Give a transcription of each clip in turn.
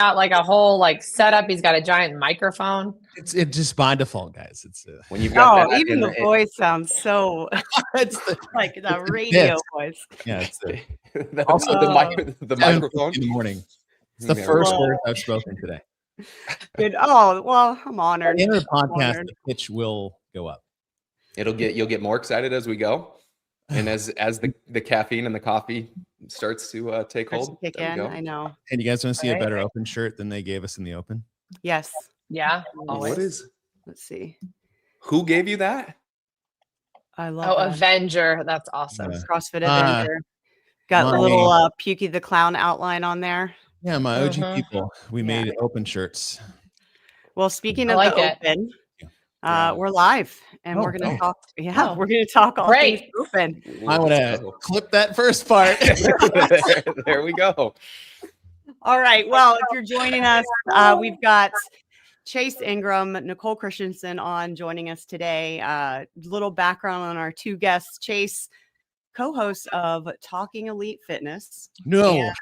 got like a whole like setup. He's got a giant microphone. It's just by default, guys. It's when you've got even the voice sounds so it's the, like the radio voice. Yeah, it's also the microphone in the morning. It's the first word I've spoken today. Good. Oh, well, I'm honored. At the end of the podcast, the pitch will go up. You'll get more excited as we go. And as the caffeine and the coffee starts to take hold. Kick in, I know. And you guys want to see a better open shirt than they gave us in the open? Yes. Yeah. Always. Let's see. Who gave you that? I love that. Avenger. That's awesome. CrossFit Avenger. Got a little Pukey the Clown outline on there. Yeah, my OG people. We made open shirts. Well, speaking of the open, we're live and we're going to talk. Yeah, we're going to talk all things open. I want to clip that first part. There we go. All right. Well, if you're joining us, we've got Chase Ingraham, Nicole Christensen on joining us today. Little background on our two guests. Chase, co-host of Talking Elite Fitness. No.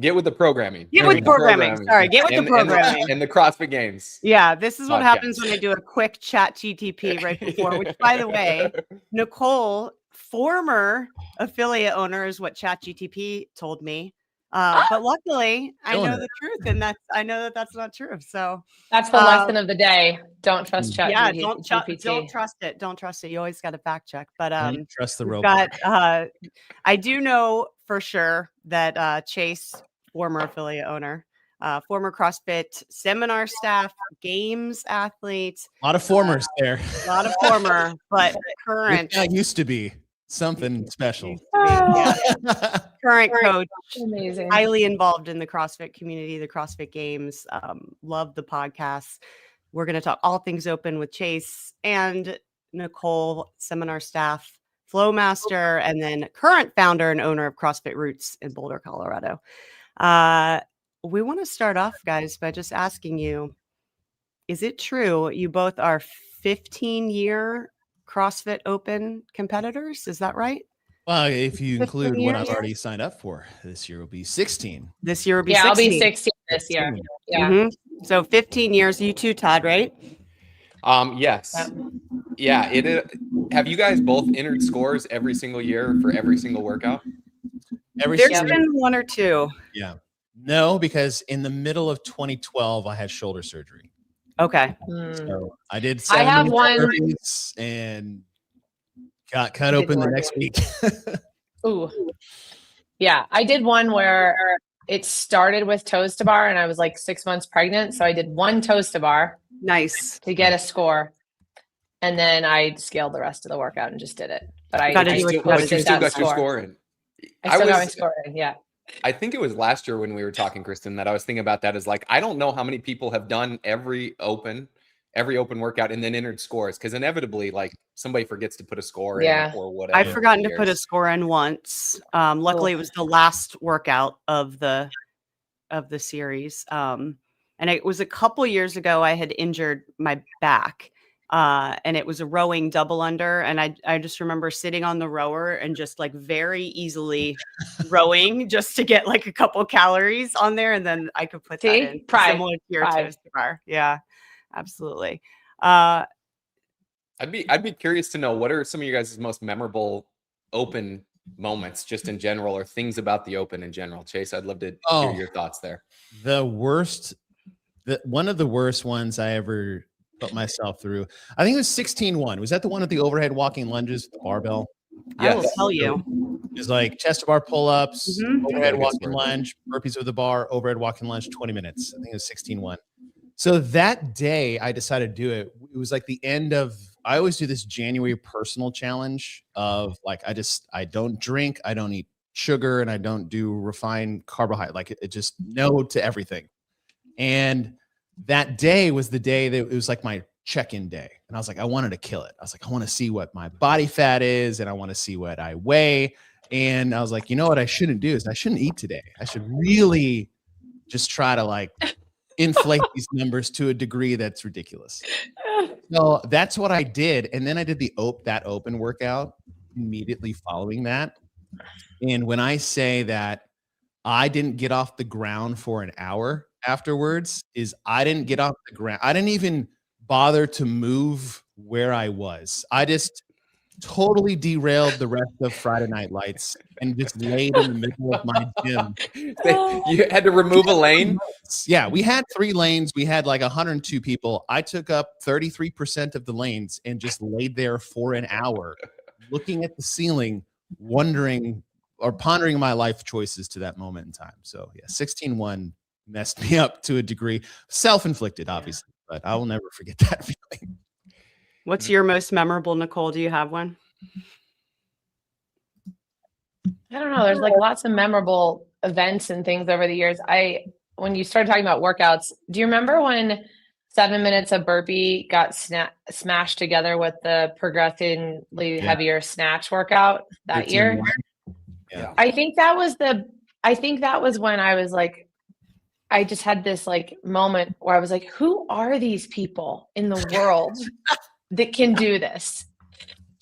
Get with the programming. Get with programming. Sorry, get with the programming. And the CrossFit Games. Yeah, this is what happens when I do a quick chat GTP right before, which, by the way, Nicole, former affiliate owner, is what chat GTP told me. But luckily, I know the truth, and I know that that's not true. So that's the lesson of the day. Don't trust chat. Yeah, don't trust it. Don't trust it. You always got to fact check. But trust the robot. I do know for sure that Chase, former affiliate owner, former CrossFit seminar staff, games athlete. A lot of formers there. A lot of former, but current. That used to be something special. Current coach, amazing, highly involved in the CrossFit community, the CrossFit Games. Love the podcast. We're going to talk all things open with Chase and Nicole, seminar staff, Flow Master, and then current founder and owner of CrossFit Roots in Boulder, Colorado. We want to start off, guys, by just asking you, is it true you both are 15-year CrossFit Open competitors? Is that right? Well, if you include what I've already signed up for, this year will be 16. This year will be 16. I'll be 16 this year. Yeah. Mm-hmm. So 15 years. You too, Todd, right? Yes. Yeah. Have you guys both entered scores every single year for every single workout? There's been one or two. Yeah. No, because in the middle of 2012, I had shoulder surgery. Okay. So I did. I have one and got cut open the next week. Ooh. Yeah. I did one where it started with toes to bar and I was like 6 months pregnant. So I did one toes to bar. Nice. To get a score. And then I scaled the rest of the workout and just did it. But you still got your score in. I still got my score in, yeah. I think it was last year when we were talking, Kristen, that I was thinking about that as like, I don't know how many people have done every open workout and then entered scores, because inevitably like somebody forgets to put a score in or whatever. I've forgotten to put a score in once. Luckily it was the last workout of the series. And it was a couple years ago I had injured my back. And it was a rowing double under. And I just remember sitting on the rower and just like very easily rowing just to get like a couple calories on there. And then I could put that in. Similar to your toast bar. Yeah, absolutely. I'd be curious to know, what are some of you guys' most memorable open moments just in general, or things about the open in general? Chase, I'd love to hear your thoughts there. One of the worst ones I ever put myself through, I think it was 16-1. Was that the one with the overhead walking lunges with the barbell? Yes. I will tell you. It was like chest to bar pull-ups, overhead walking lunge, burpees with the bar, overhead walking lunge, 20 minutes. I think it was 16-1. So that day I decided to do it. It was like the end of, I always do this January personal challenge of like, I don't drink, I don't eat sugar, and I don't do refined carbohydrate. Like it just no to everything. And that day was the day that it was like my check-in day. And I was like, I wanted to kill it. I was like, I want to see what my body fat is, and I want to see what I weigh. And I was like, you know what I shouldn't do is I shouldn't eat today. I should really just try to like inflate these numbers to a degree that's ridiculous. So that's what I did. And then I did that open workout immediately following that. And when I say that I didn't get off the ground for an hour afterwards is I didn't get off the ground. I didn't even bother to move where I was. I just totally derailed the rest of Friday Night Lights and just laid in the middle of my gym. You had to remove a lane? Yeah, we had 3 lanes. We had like 102 people. I took up 33% of the lanes and just laid there for an hour looking at the ceiling, wondering or pondering my life choices to that moment in time. So yeah, 16-1 messed me up to a degree. Self-inflicted, obviously, but I will never forget that feeling. What's your most memorable, Nicole? Do you have one? I don't know. There's like lots of memorable events and things over the years. When you started talking about workouts, do you remember when 7 minutes of burpee got smashed together with the progressively heavier snatch workout that year? Yeah. I think that was when I was like, I just had this like moment where I was like, who are these people in the world that can do this?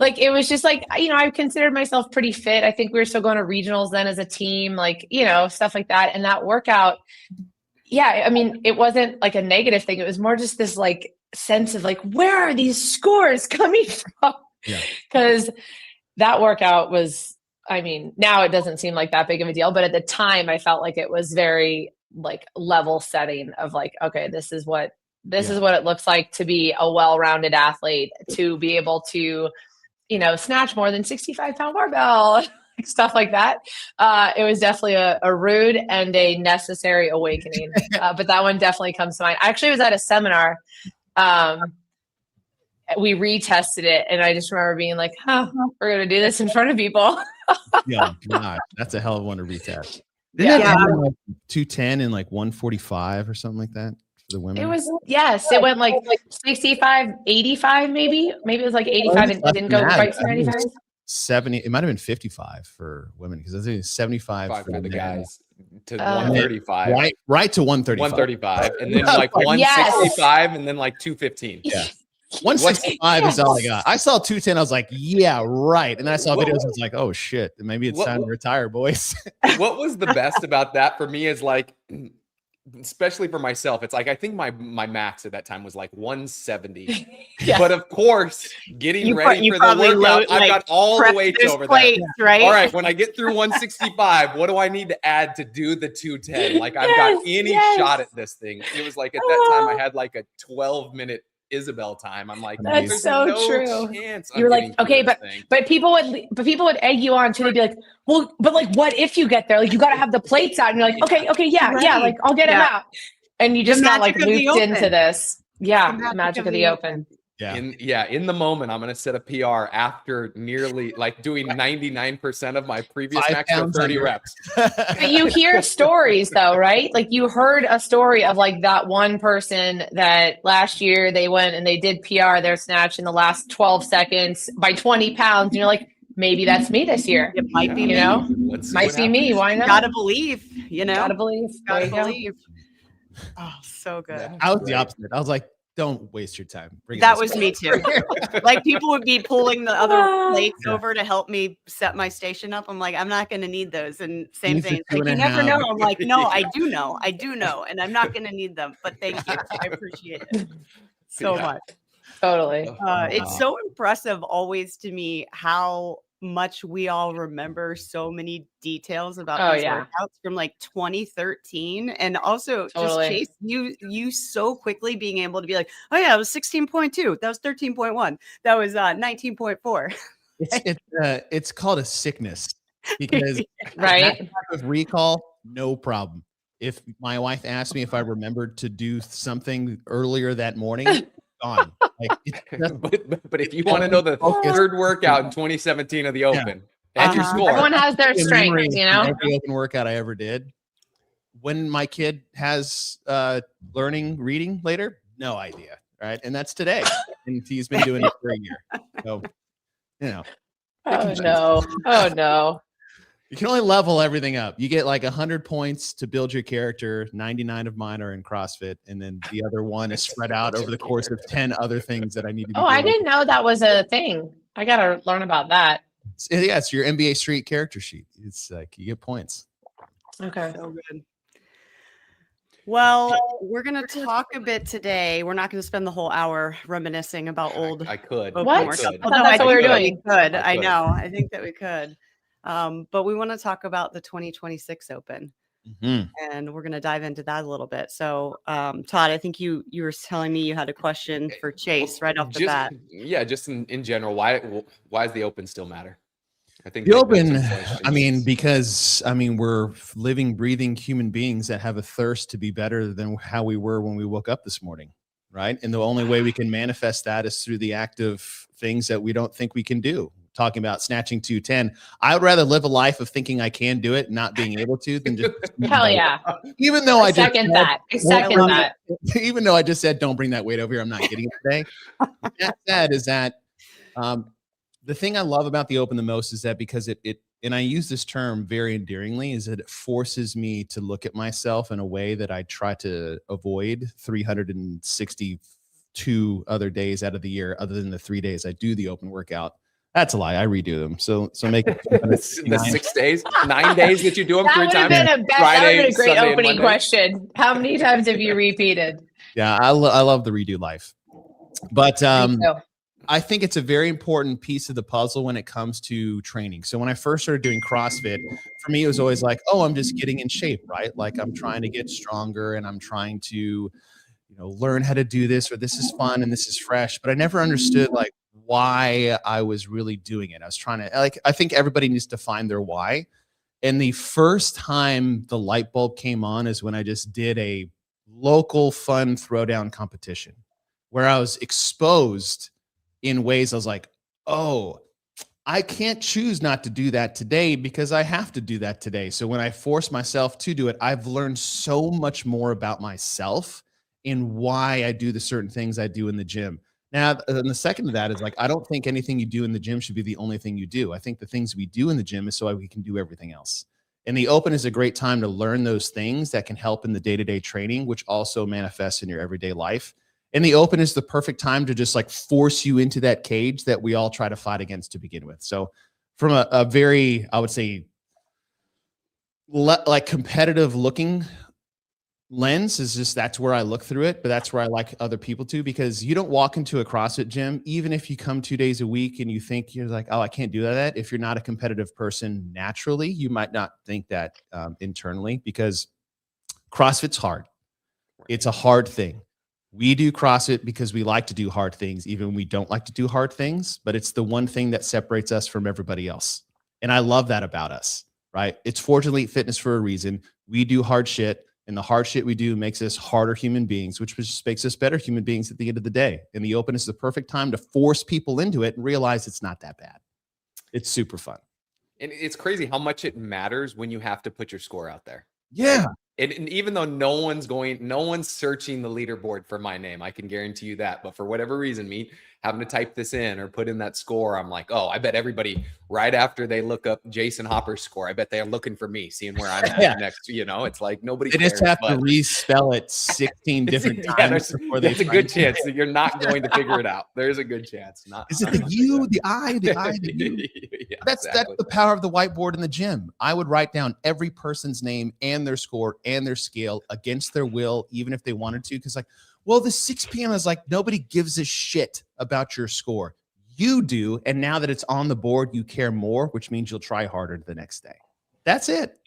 Like, it was just like, I considered myself pretty fit. I think we were still going to regionals then as a team, like, stuff like that. And that workout, yeah, I mean, it wasn't like a negative thing. It was more just this like sense of like, where are these scores coming from? Yeah. Because that workout was, I mean, now it doesn't seem like that big of a deal, but at the time I felt like it was very like level setting of like, okay, this is what it looks like to be a well-rounded athlete, to be able to, snatch more than 65-pound barbell, stuff like that. It was definitely a rude and a necessary awakening. But that one definitely comes to mind. I actually was at a seminar. We retested it, and I just remember being like, we're going to do this in front of people. Yeah, gosh, that's a hell of a one to retest. Didn't it happen like 210 and like 145 or something like that for the women? It was, yes, it went like 65, 85 maybe. Maybe it was like 85 and it didn't go quite to 95. 70, it might have been 55 for women because I think it's 75 for the guys to 135. Right to 135. 135 and then like 165 and then like 215. Yeah. 165 is all I got. I saw 210. I was like, yeah, right. And then I saw videos. I was like, oh shit, maybe it's time to retire, boys. What was the best about that for me is like, especially for myself, it's like I think my max at that time was like 170. But of course, getting ready for the workout, I've got all the weights over there. Right? All right, when I get through 165, what do I need to add to do the 210? Like I've got any shot at this thing. It was like at that time I had like a 12-minute Isabel time. I'm like, that's so no true. Chance you're like, okay, but people would egg you on too. They'd be like, well, but like, what if you get there? Like, you got to have the plates out. And you're like, okay, yeah, like I'll get them out. And you just got like looped into this. Yeah, the magic of the open. Yeah. In the moment, I'm going to set a PR after nearly like doing 99% of my previous max for 30 reps. But you hear stories though, right? Like you heard a story of like that one person that last year they went and they did PR their snatch in the last 12 seconds by 20 pounds. And you're like, maybe that's me this year. It might be, might be me. Why not? Gotta believe, Gotta believe. Gotta believe. Oh, so good. Yeah. I was the opposite. I was like, don't waste your time. That was me too. Like people would be pulling the other plates over to help me set my station up. I'm like, I'm not going to need those. And same thing. Like, you never know. I'm like, no, I do know. And I'm not going to need them. But thank you. I appreciate it so much. Totally. It's so impressive always to me how much we all remember so many details about these workouts from like 2013. And also just Chase, you so quickly being able to be like, oh yeah, it was 16.2. That was 13.1. That was 19.4. It's called a sickness because right. With recall, no problem. If my wife asked me if I remembered to do something earlier that morning, gone. Like, but if you want to know the third workout in 2017 of the Open, and your score. Everyone has their strengths, Every open workout I ever did. When my kid has learning reading later, no idea, right? And that's today, and he's been doing it for a year. So, Oh no. You can only level everything up. You get like 100 points to build your character. 99 of mine are in CrossFit. And then the other one is spread out over the course of 10 other things that I need to be doing. I didn't know that was a thing. I got to learn about that. It's your NBA Street character sheet. It's like you get points. Okay. So good. Well, we're going to talk a bit today. We're not going to spend the whole hour reminiscing about old. I could. What? I I could. thought that's what we were doing. We could. I know. I think that we could. But we want to talk about the 2026 Open. And we're going to dive into that a little bit. So, Todd, I think you were telling me you had a question for Chase right off the bat. Yeah, just in general, why does the Open still matter? I think the Open, I mean, because we're living, breathing human beings that have a thirst to be better than how we were when we woke up this morning, right? And the only way we can manifest that is through the act of things that we don't think we can do. Talking about snatching 210, I would rather live a life of thinking I can do it, not being able to, than just hell yeah. Even though I second that. Even though I just said don't bring that weight over here, I'm not getting it today. That said, is that the thing I love about the Open the most is that because it and I use this term very endearingly, is that it forces me to look at myself in a way that I try to avoid 362 other days out of the year, other than the 3 days I do the Open workout. That's a lie. I redo them. So make it the 6 days, 9 days that you do them 3 times. That would have been a great Sunday opening question. How many times have you repeated? Yeah, I love the redo life. But I think it's a very important piece of the puzzle when it comes to training. So when I first started doing CrossFit, for me, it was always like, oh, I'm just getting in shape, right? Like I'm trying to get stronger and I'm trying to, learn how to do this, or this is fun and this is fresh. But I never understood like why I was really doing it. I was trying to I think everybody needs to find their why. And the first time the light bulb came on is when I just did a local fun throwdown competition where I was exposed in ways I was like, oh, I can't choose not to do that today because I have to do that today. So when I force myself to do it, I've learned so much more about myself and why I do the certain things I do in the gym. Now, and the second to that is like, I don't think anything you do in the gym should be the only thing you do. I think the things we do in the gym is so we can do everything else. And the Open is a great time to learn those things that can help in the day-to-day training, which also manifests in your everyday life. And the Open is the perfect time to just like force you into that cage that we all try to fight against to begin with. So from a very, I would say, like competitive looking lens is just, that's where I look through it, but that's where I like other people to, because you don't walk into a CrossFit gym, even if you come 2 days a week and you think you're like, oh, I can't do that. If you're not a competitive person naturally, you might not think that internally, because CrossFit's hard. It's a hard thing. We do CrossFit because we like to do hard things, even when we don't like to do hard things, but it's the one thing that separates us from everybody else. And I love that about us, right? It's Forge Elite Fitness for a reason. We do hard shit, and the hard shit we do makes us harder human beings, which just makes us better human beings at the end of the day. And the Open is the perfect time to force people into it and realize it's not that bad. It's super fun. And it's crazy how much it matters when you have to put your score out there. Yeah. And even though no one's searching the leaderboard for my name, I can guarantee you that. But for whatever reason, me having to type this in or put in that score, I'm like, oh, I bet everybody right after they look up Jason Hopper's score, I bet they're looking for me, seeing where I'm at next. It's like nobody cares. They just have to respell it 16 different times before they. There's a good chance that you're not going to figure it out. There's a good chance. Is it the U, the I, the U? Yeah, that's the power of the whiteboard in the gym. I would write down every person's name and their score and their scale against their will, even if they wanted to, because like, well, the 6 p.m. is like, nobody gives a shit about your score. You do. And now that it's on the board, you care more, which means you'll try harder the next day. That's it.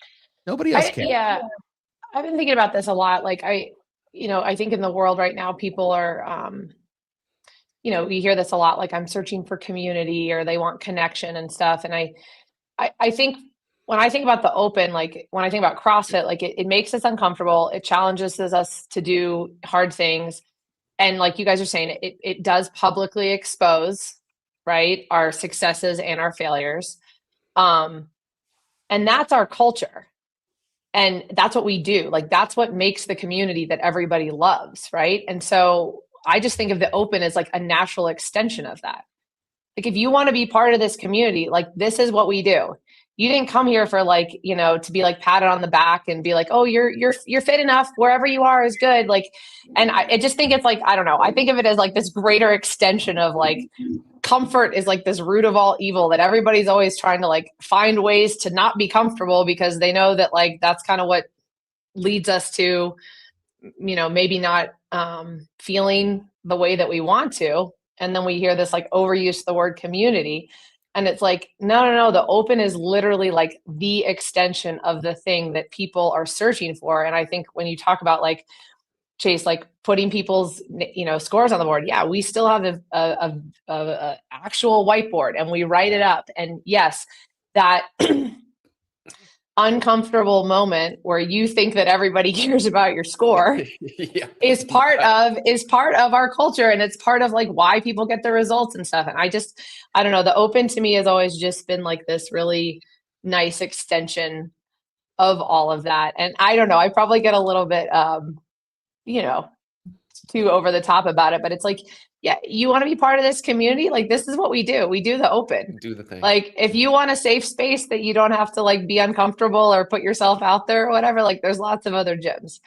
Nobody else cares. Yeah. I've been thinking about this a lot. Like I think in the world right now, people are, we hear this a lot, like I'm searching for community or they want connection and stuff. And I think when I think about the Open, like when I think about CrossFit, like it makes us uncomfortable. It challenges us to do hard things. And like you guys are saying, it does publicly expose, right, our successes and our failures. And that's our culture. And that's what we do. Like that's what makes the community that everybody loves, right? And so I just think of the Open as like a natural extension of that. Like if you want to be part of this community, like this is what we do. you didn't come here for like, you know, to be like patted on the back and be like, oh, you're fit enough. Wherever you are is good. Like, and I just think it's like, I don't know. I think of it as like this greater extension of like, comfort is like this root of all evil, that everybody's always trying to like find ways to not be comfortable because they know that like, that's kind of what leads us to, you know, maybe not feeling the way that we want to. And then we hear this like overuse of the word community. And it's like, no. The open is literally like the extension of the thing that people are searching for. And I think when you talk about like, Chase, like putting people's, you know, scores on the board. Yeah, we still have a actual whiteboard and we write it up. And yes, that uncomfortable moment where you think that everybody cares about your score is part of our culture, and it's part of like why people get the results and stuff. And I don't know, the open to me has always just been like this really nice extension of all of that. And I don't know, I probably get a little bit you know, too over the top about it, but it's like, yeah, you want to be part of this community? Like, this is what we do. We do the open. Do the thing. Like, if you want a safe space that you don't have to like be uncomfortable or put yourself out there or whatever, like there's lots of other gyms,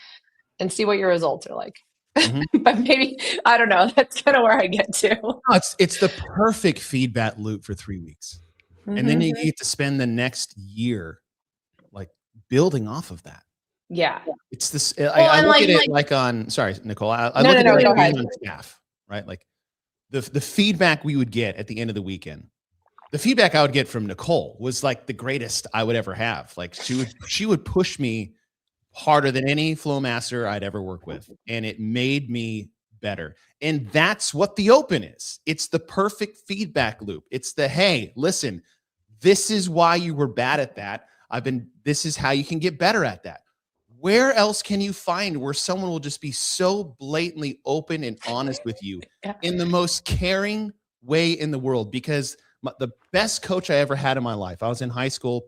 and see what your results are like. Mm-hmm. But maybe, I don't know, that's kind of where I get to. No, it's the perfect feedback loop for 3 weeks. Mm-hmm. And then you get to spend the next year like building off of that. Yeah. It's this, I look at it like on, sorry, Nicole, I look at it like being on staff, right? Like the feedback we would get at the end of the weekend, the feedback I would get from Nicole was like the greatest I would ever have. Like she would push me harder than any flow master I'd ever worked with. And it made me better. And that's what the open is. It's the perfect feedback loop. It's the, hey, listen, this is why you were bad at that. This is how you can get better at that. Where else can you find where someone will just be so blatantly open and honest with you in the most caring way in the world? Because the best coach I ever had in my life, I was in high school.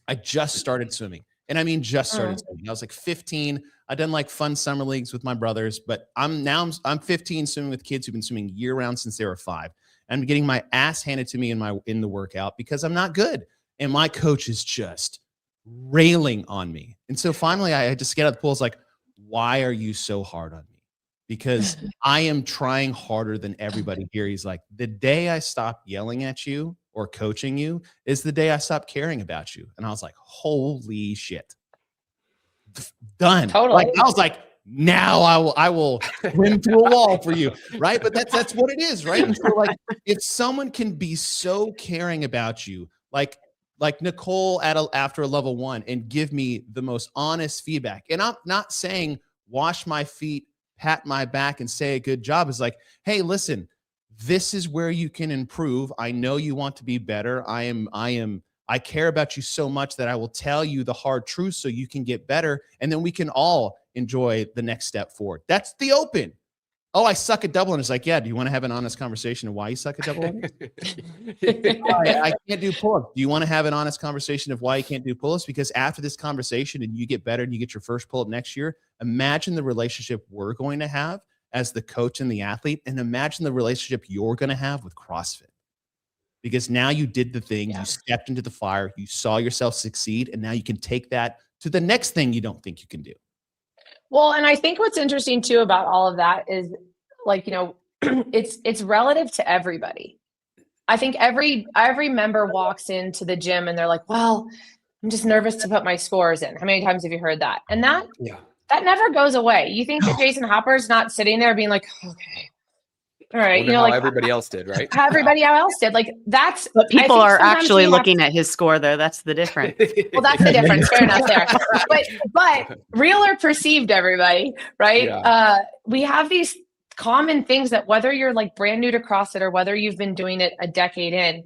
I just started swimming. And I mean, just started swimming. I was like 15. I'd done like fun summer leagues with my brothers, but I'm 15 swimming with kids who've been swimming year round since they were 5. I'm getting my ass handed to me in the workout because I'm not good. And my coach is just railing on me. And so finally I just get out of the pool. It's like, why are you so hard on me? Because I am trying harder than everybody here. He's like, the day I stop yelling at you or coaching you is the day I stop caring about you. And I was like, holy shit. Done. Totally. Like, I was like, now I will run through a wall for you. Right. But that's what it is. Right. And so like, if someone can be so caring about you, like Nicole after a level 1 and give me the most honest feedback. And I'm not saying wash my feet, pat my back and say a good job. It's like, hey, listen, this is where you can improve. I know you want to be better. I care about you so much that I will tell you the hard truth so you can get better. And then we can all enjoy the next step forward. That's the open. Oh, I suck at double. And it's like, yeah, do you want to have an honest conversation of why you suck at double? I can't do pull-ups. Do you want to have an honest conversation of why you can't do pull-ups? Because after this conversation and you get better and you get your first pull-up next year, imagine the relationship we're going to have as the coach and the athlete, and imagine the relationship you're going to have with CrossFit. Because now you did the thing, you stepped into the fire, you saw yourself succeed, and now you can take that to the next thing you don't think you can do. Well, and I think what's interesting too about all of that is like, you know, it's relative to everybody. I think every member walks into the gym and they're like, well, I'm just nervous to put my scores in. How many times have you heard that? And that never goes away. You think that Jason Hopper's not sitting there being like, okay, all right, you know, like everybody else did, right? How everybody else did. Like that's but people are actually looking at his score though. That's the difference. Well, that's the difference. Fair enough there. But real or perceived, everybody, right? Yeah. We have these common things that whether you're like brand new to CrossFit or whether you've been doing it a decade in,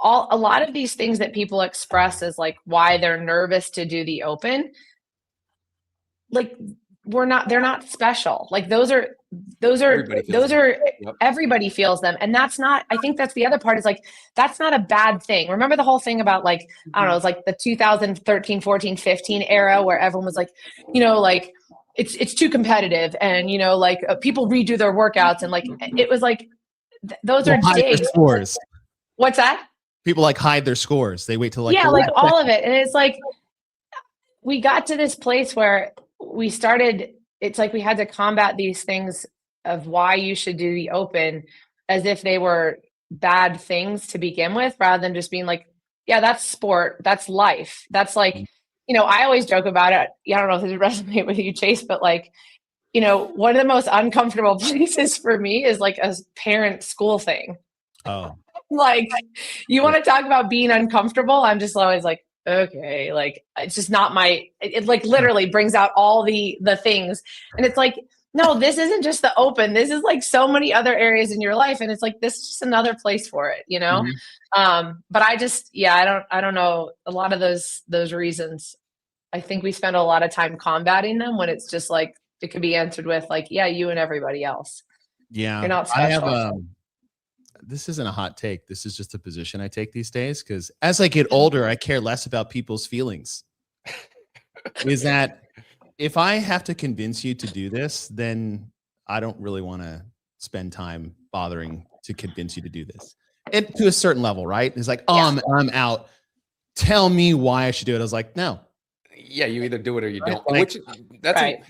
a lot of these things that people express as like why they're nervous to do the open, like they're not special. Like those are everybody feels them. And that's not, I think that's the other part is like, that's not a bad thing. Remember the whole thing about like, I don't know, it's like the 2013, 14, 15 era where everyone was like, you know, like it's too competitive and, you know, like people redo their workouts and like, it was like, those are digs. What's that? People like hide their scores. They wait till like, yeah, like all of it. And it's like, we got to this place where we started, it's like we had to combat these things of why you should do the open as if they were bad things to begin with, rather than just being like, yeah, that's sport. That's life. That's like, you know, I always joke about it. I don't know if this would resonate with you, Chase, but like, you know, one of the most uncomfortable places for me is like a parent school thing. oh, Like, you want to talk about being uncomfortable? I'm just always like, okay, like it's just not my, it like literally brings out all the things. And it's like, no, this isn't just the open. This is like so many other areas in your life. And it's like, this is just another place for it, you know? But I just, yeah, I don't know. A lot of those reasons, I think we spend a lot of time combating them when it's just like, it could be answered with like, yeah, you and everybody else. yeah. You're not special. This isn't a hot take. This is just a position I take these days. Cause as I get older, I care less about people's feelings. Is that if I have to convince you to do this, then I don't really want to spend time bothering to convince you to do this. And to a certain level, right? It's like, oh, Yeah. I'm out. Tell me why I should do it. I was like, no. Yeah, you either do it or you don't. Like, Which that's right.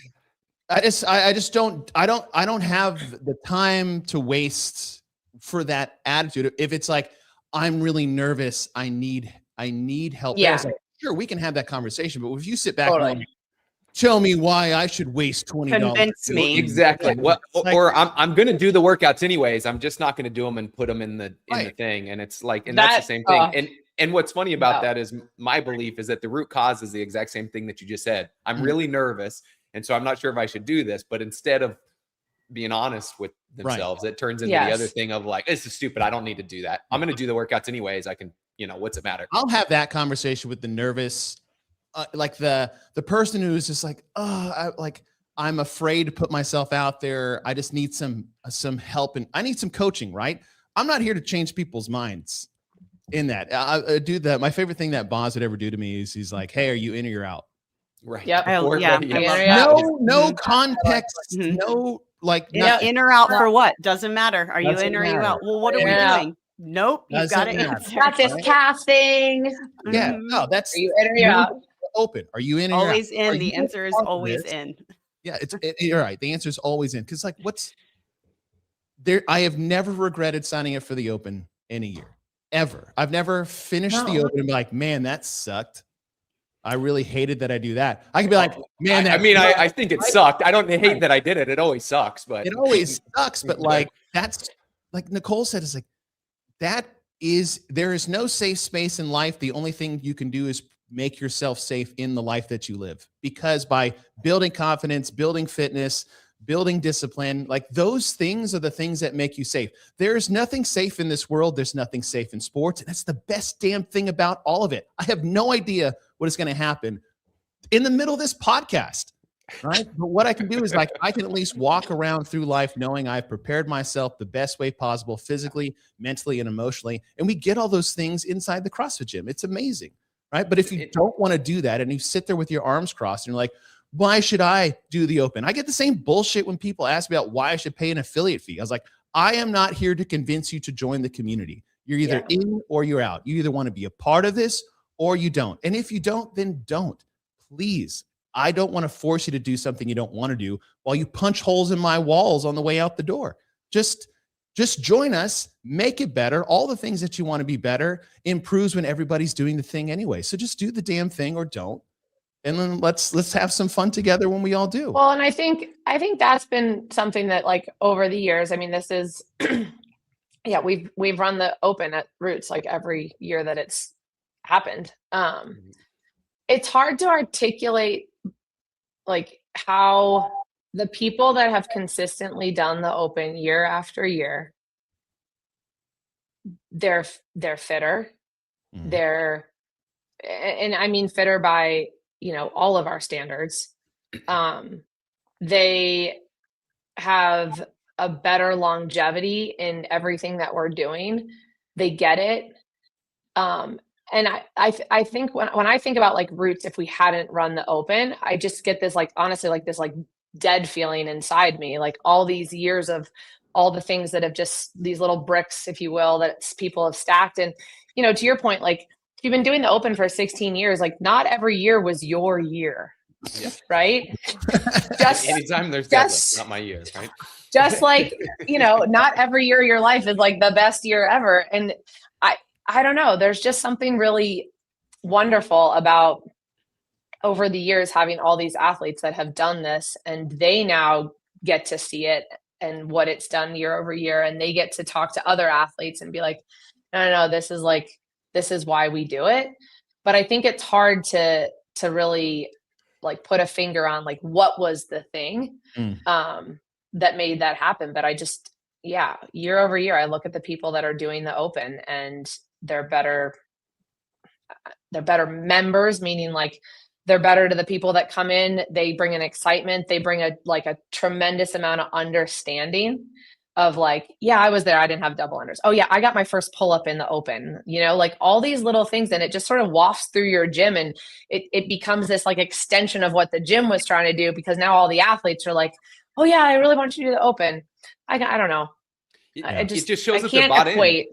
I just don't have the time to waste for that attitude. If it's like, I'm really nervous, I need help. Yeah. Like, sure, we can have that conversation. But if you sit back and like, tell me why I should waste $20. Convince me. Exactly. Like, Or I'm going to do the workouts anyways. I'm just not going to do them and put them in the thing. And it's like, and that's the same thing. And what's funny about that is my belief is that the root cause is the exact same thing that you just said. I'm really nervous. And so I'm not sure if I should do this, but instead of being honest with themselves, it turns into the other thing of like, this is stupid. I don't need to do that. I'm going to do the workouts anyways. I can, you know, what's it matter? I'll have that conversation with the nervous, like the person who's just like, I'm afraid to put myself out there. I just need some help, and I need some coaching, right? I'm not here to change people's minds in that. I do that. My favorite thing that Boz would ever do to me is he's like, hey, are you in or you're out? Right. Yep. No context, no like in or out for what? Doesn't matter. Are you in or are you out? Well, what are we doing? Nope. You've got to answer. Got this calf thing. Yeah. No, that's are you in or you out? Open. Are you in? Always in. The answer is always in. Yeah, you're right. The answer is always in. Because like, what's there? I have never regretted signing up for the Open in a year, ever. I've never finished the Open and be like, man, that sucked. I really hated that I do that. I could be like, man, I think it sucked. I don't hate that I did it. It always sucks, but it always sucks. But like, that's like Nicole said, is like, there is no safe space in life. The only thing you can do is make yourself safe in the life that you live, because by building confidence, building fitness, building discipline, like those things are the things that make you safe. There's nothing safe in this world. There's nothing safe in sports. And that's the best damn thing about all of it. I have no idea what is going to happen in the middle of this podcast, right? But what I can do is like, I can at least walk around through life knowing I've prepared myself the best way possible, physically, mentally, and emotionally. And we get all those things inside the CrossFit gym. It's amazing, right? But if you don't want to do that and you sit there with your arms crossed and you're like, why should I do the Open? I get the same bullshit when people ask me about why I should pay an affiliate fee. I was like, I am not here to convince you to join the community. You're either in or you're out. You either want to be a part of this or you don't. And if you don't, then don't. Please. I don't want to force you to do something you don't want to do while you punch holes in my walls on the way out the door. Just join us, make it better. All the things that you want to be better improves when everybody's doing the thing anyway. So just do the damn thing or don't. And then let's have some fun together when we all do. Well, and I think that's been something that like over the years, I mean, this is, we've run the Open at Roots like every year that it's happened. It's hard to articulate like how the people that have consistently done the Open year after year, they're fitter. They're, and I mean fitter by, you know, all of our standards. They have a better longevity in everything that we're doing. They get it. And I think when I think about like Roots, if we hadn't run the Open, I just get this like, honestly, like this like dead feeling inside me, like all these years of all the things that have just these little bricks, if you will, that people have stacked. And, you know, to your point, like if you've been doing the open for 16 years, like not every year was your year. Yeah. Right. Just anytime there's deadlift, not my year. Right. Just like, you know, not every year of your life is like the best year ever. And I don't know. There's just something really wonderful about over the years having all these athletes that have done this, and they now get to see it and what it's done year over year. And they get to talk to other athletes and be like, no, this is why we do it. But I think it's hard to really like put a finger on like what was the thing that made that happen. But I just, year over year, I look at the people that are doing the open and they're better members, meaning like they're better to the people that come in. They bring an excitement. They bring a tremendous amount of understanding of like, I was there. I didn't have double unders. Oh yeah. I got my first pull up in the open, you know, like all these little things. And it just sort of wafts through your gym, and it becomes this like extension of what the gym was trying to do, because now all the athletes are like, oh yeah, I really want you to do the open. I don't know. It just shows that they're bought in.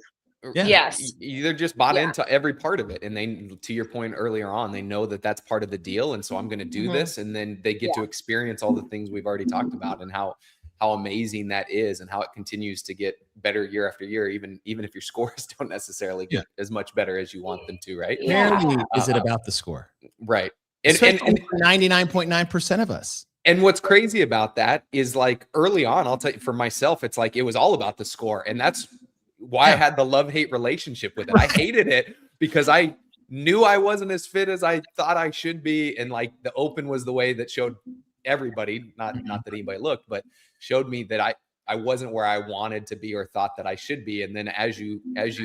Yeah. Yes. They're just bought into every part of it. And they, to your point earlier on, they know that that's part of the deal. And so I'm going to do this. And then they get to experience all the things we've already talked about, and how amazing that is, and how it continues to get better year after year, even if your scores don't necessarily get as much better as you want them to, right? Rarely is it about the score. Right. And 99.9% of us. And what's crazy about that is like early on, I'll tell you, for myself, it's like it was all about the score. And that's why I had the love-hate relationship with it. I hated it because I knew I wasn't as fit as I thought I should be. And like the open was the way that showed everybody, not that anybody looked, but showed me that I wasn't where I wanted to be or thought that I should be. And then as you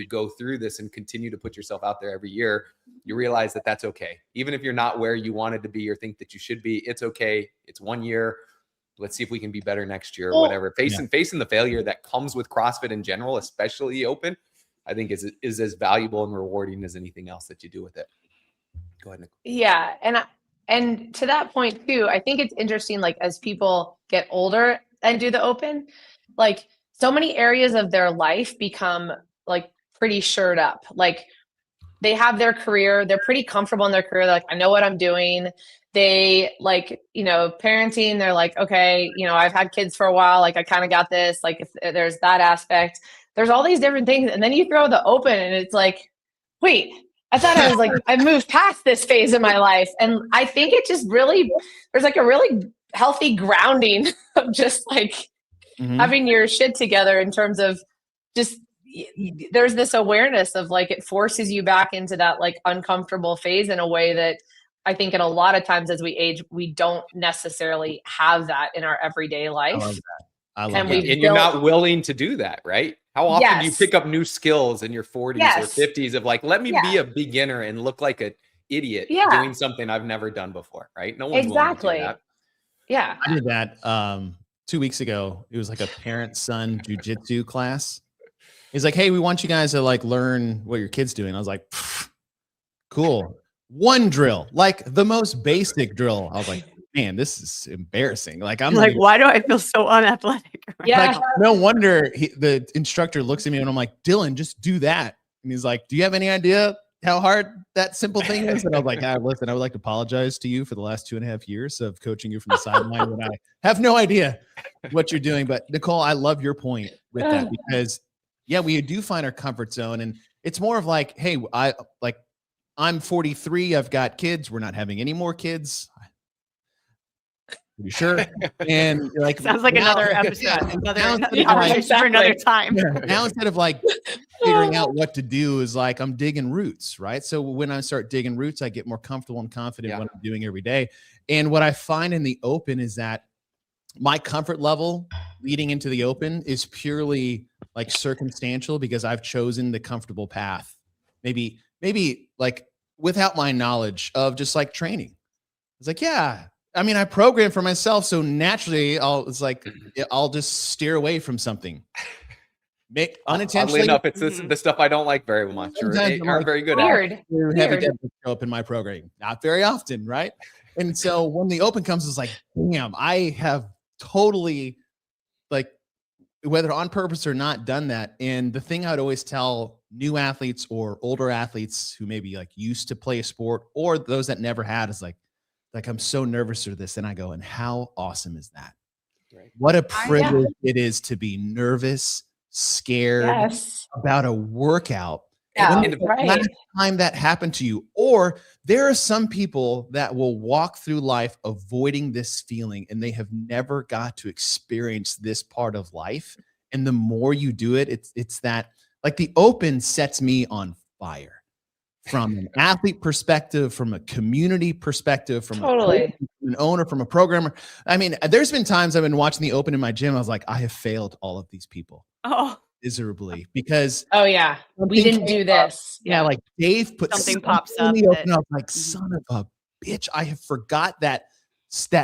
go through this and continue to put yourself out there every year, you realize that that's okay. Even if you're not where you wanted to be or think that you should be, it's okay. It's 1 year. Let's see if we can be better next year or whatever. Facing the failure that comes with CrossFit in general, especially the open, I think is as valuable and rewarding as anything else that you do with it. Go ahead, Nicole. Yeah. And to that point too, I think it's interesting, like as people get older and do the open, like so many areas of their life become like pretty shored up. Like they have their career, they're pretty comfortable in their career. They're like, I know what I'm doing. They like, you know, parenting, they're like, okay, you know, I've had kids for a while. Like I kind of got this, like if there's that aspect, there's all these different things. And then you throw the open and it's like, wait, I thought I was like, I moved past this phase of my life. And I think it just really, there's like a really healthy grounding of just like having your shit together in terms of just, there's this awareness of like, it forces you back into that like uncomfortable phase in a way that I think in a lot of times as we age, we don't necessarily have that in our everyday life. I love that. And you're not willing to do that, right? How often do you pick up new skills in your 40s or 50s of like, let me be a beginner and look like an idiot doing something I've never done before, right? No one's willing to do that. Yeah. I did that 2 weeks ago. It was like a parent-son jujitsu class. He's like, hey, we want you guys to like learn what your kid's doing. I was like, cool. One drill, like the most basic drill. I was like, man, this is embarrassing. Like, I'm like, why do I feel so unathletic? Yeah. Like, no wonder the instructor looks at me and I'm like, Dylan, just do that. And he's like, do you have any idea how hard that simple thing is? And I was like, listen, I would like to apologize to you for the last 2.5 years of coaching you from the sideline when I have no idea what you're doing. But Nicole, I love your point with that because we do find our comfort zone, and it's more of like, hey, I'm 43. I've got kids. We're not having any more kids. Pretty sure. And like, sounds like another episode, for another time. Now instead of like figuring out what to do is like, I'm digging roots, right? So when I start digging roots, I get more comfortable and confident what I'm doing every day. And what I find in the open is that my comfort level leading into the open is purely like circumstantial because I've chosen the comfortable path. Maybe like without my knowledge of just like training. It's like, I mean, I program for myself. So naturally I'll just steer away from something. Unintentionally. Oddly enough, it's the stuff I don't like very much or aren't very good at. Heavy show up in my program. Not very often, right? And so when the open comes, it's like, damn, I have totally like, whether on purpose or not, done that. And the thing I'd always tell new athletes or older athletes who maybe like used to play a sport, or those that never had, is like I'm so nervous for this. And I go, and how awesome is that? Right. What a privilege it is to be nervous, scared about a workout. And the last time that happened to you, or there are some people that will walk through life avoiding this feeling, and they have never got to experience this part of life. And the more you do it, it's that, like, the Open sets me on fire from an athlete perspective, from a community perspective, from an owner, from a programmer. I mean, there's been times I've been watching the Open in my gym. I was like, I have failed all of these people. Miserably, because we didn't do this. Like Dave put something pops up. I was like, son of a bitch, I have forgot that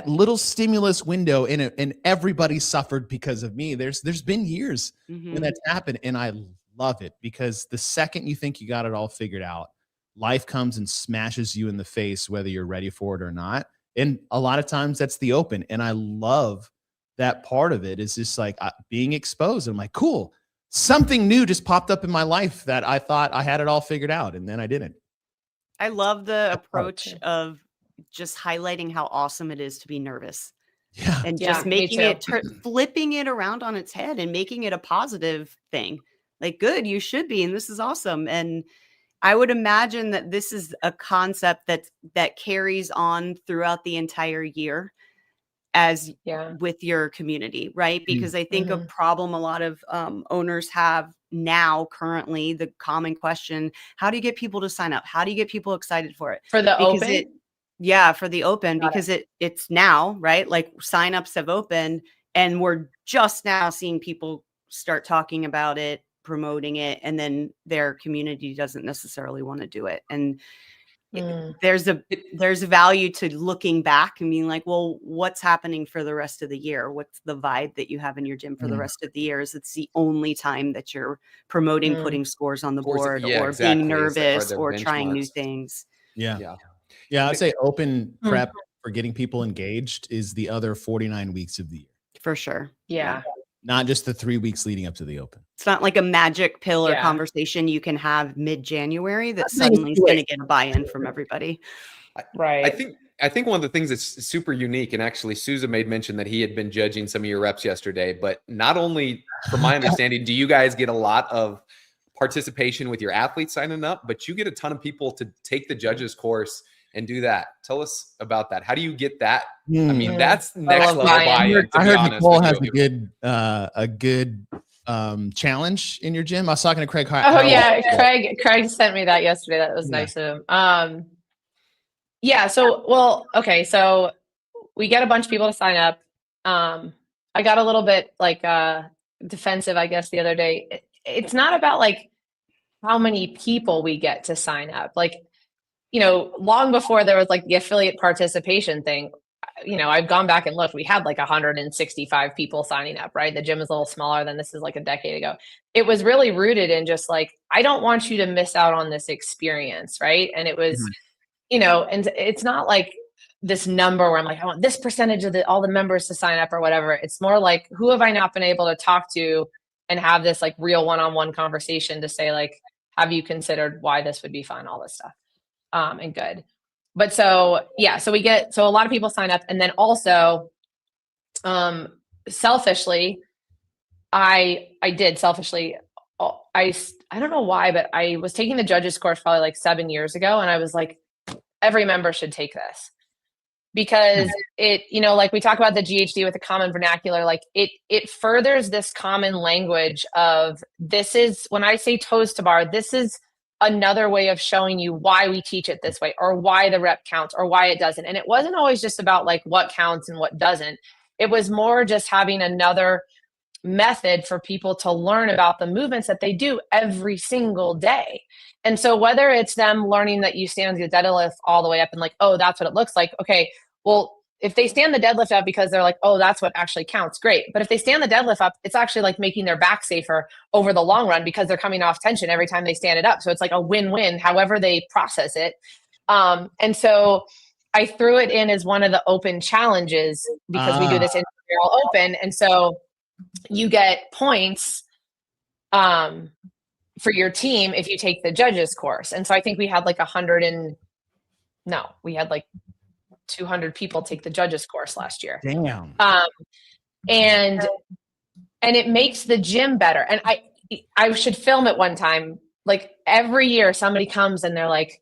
little stimulus window in it, and everybody suffered because of me. There's been years when that's happened, and I love it, because the second you think you got it all figured out, life comes and smashes you in the face, whether you're ready for it or not. And a lot of times that's the Open, and I love that part of it. Is just like being exposed. I'm like, cool. Something new just popped up in my life that I thought I had it all figured out, and then I didn't. I love the approach of just highlighting how awesome it is to be nervous. And just making it, flipping it around on its head and making it a positive thing. Like, good, you should be, and this is awesome. And I would imagine that this is a concept that carries on throughout the entire year as with your community, right? Because I think a problem a lot of owners have now currently, the common question, how do you get people to sign up? How do you get people excited for it? For the Open? For the Open, because it's now, right? Like, signups have opened, and we're just now seeing people start talking about it, promoting it, and then their community doesn't necessarily want to do it. And there's a value to looking back and being like, well, what's happening for the rest of the year? What's the vibe that you have in your gym for the rest of the year? Is it's the only time that you're promoting putting scores on the board, or being nervous, or trying new things? I'd say Open prep for getting people engaged is the other 49 weeks of the year. For sure. Not just the 3 weeks leading up to the Open. It's not like a magic pill or conversation you can have mid-January that suddenly is going to get a buy-in from everybody. I think one of the things that's super unique, and actually Sousa made mention that he had been judging some of your reps yesterday, but not only, from my understanding, do you guys get a lot of participation with your athletes signing up, but you get a ton of people to take the judges course and do that. Tell us about that. How do you get that? I mean, that's next level buy-in. I heard Nicole has a good challenge in your gym. I was talking to Craig. Craig sent me that yesterday. That was nice of him. So we get a bunch of people to sign up. I got a little bit defensive, I guess, the other day. It's not about like how many people we get to sign up. Like, long before there was like the affiliate participation thing, I've gone back and looked, we had like 165 people signing up, right? The gym is a little smaller than this is like a decade ago. It was really rooted in just like, I don't want you to miss out on this experience. Right. And it was, and it's not like this number where I'm like, I want this percentage of all the members to sign up or whatever. It's more like, who have I not been able to talk to and have this like real one-on-one conversation to say, like, have you considered why this would be fun, all this stuff. And good. But so a lot of people sign up. And then also, selfishly, I don't know why, but I was taking the judges course probably like 7 years ago. And I was like, every member should take this, because it, like we talk about the GHD with the common vernacular, like it furthers this common language of, this is, when I say toes to bar, this is another way of showing you why we teach it this way, or why the rep counts, or why it doesn't. And it wasn't always just about like what counts and what doesn't. It was more just having another method for people to learn about the movements that they do every single day. And so whether it's them learning that you stand the deadlift all the way up and like, oh, that's what it looks like. Okay, well, if they stand the deadlift up because they're like, oh, that's what actually counts, great. But if they stand the deadlift up, it's actually like making their back safer over the long run, because they're coming off tension every time they stand it up. So it's like a win-win, however they process it. And so I threw it in as one of the Open challenges, because we do this intramural Open. And so you get points for your team if you take the judges course. And so I think we had like 200 people take the judges course last year. Damn. And it makes the gym better. And I should film it one time. Like every year somebody comes and they're like,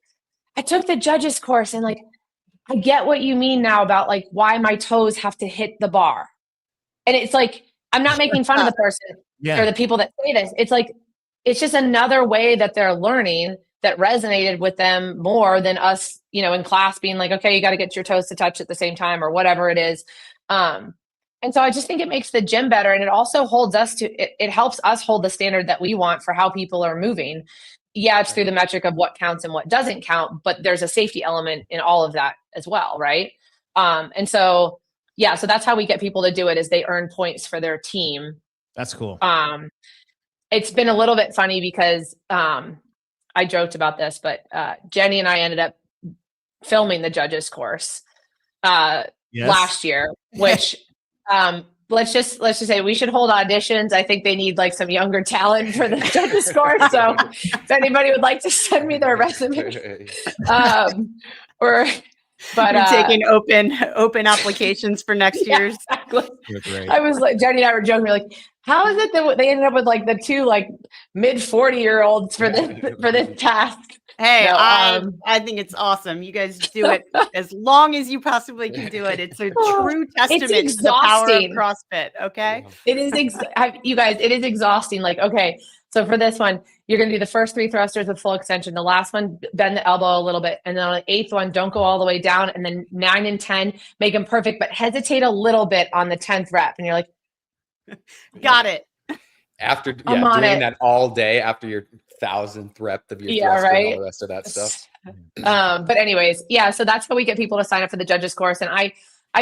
I took the judges course and like, I get what you mean now about like why my toes have to hit the bar. And it's like, I'm not making fun of the person or the people that say this. It's like, it's just another way that they're learning that resonated with them more than us, in class being like, okay, you got to get your toes to touch at the same time or whatever it is. And so I just think it makes the gym better. And it also holds us it helps us hold the standard that we want for how people are moving. Yeah, it's through the metric of what counts and what doesn't count, but there's a safety element in all of that as well, right? And so, so that's how we get people to do it is they earn points for their team. That's cool. It's been a little bit funny because I joked about this, but Jenny and I ended up filming the judges course last year, which let's just say we should hold auditions. I think they need like some younger talent for the judges course. So if anybody would like to send me their resume, But you're taking open applications for next year's. Exactly. I was like, Jenny and I were joking, like, how is it that they ended up with like the two like mid 40-year-olds for this task? Hey, I think it's awesome. You guys do it as long as you possibly can do it. It's a true testament to the power of CrossFit. Okay. It is, you guys, it is exhausting. Like, okay, so for this one, you're going to do the first 3 thrusters with full extension. The last one, bend the elbow a little bit. And then on the 8th one, don't go all the way down. And then 9 and 10, make them perfect, but hesitate a little bit on the 10th rep. And you're like, got it. After doing that all day after your 1000th rep of your thruster and all the rest of that stuff. But anyways, so that's how we get people to sign up for the judges course. And I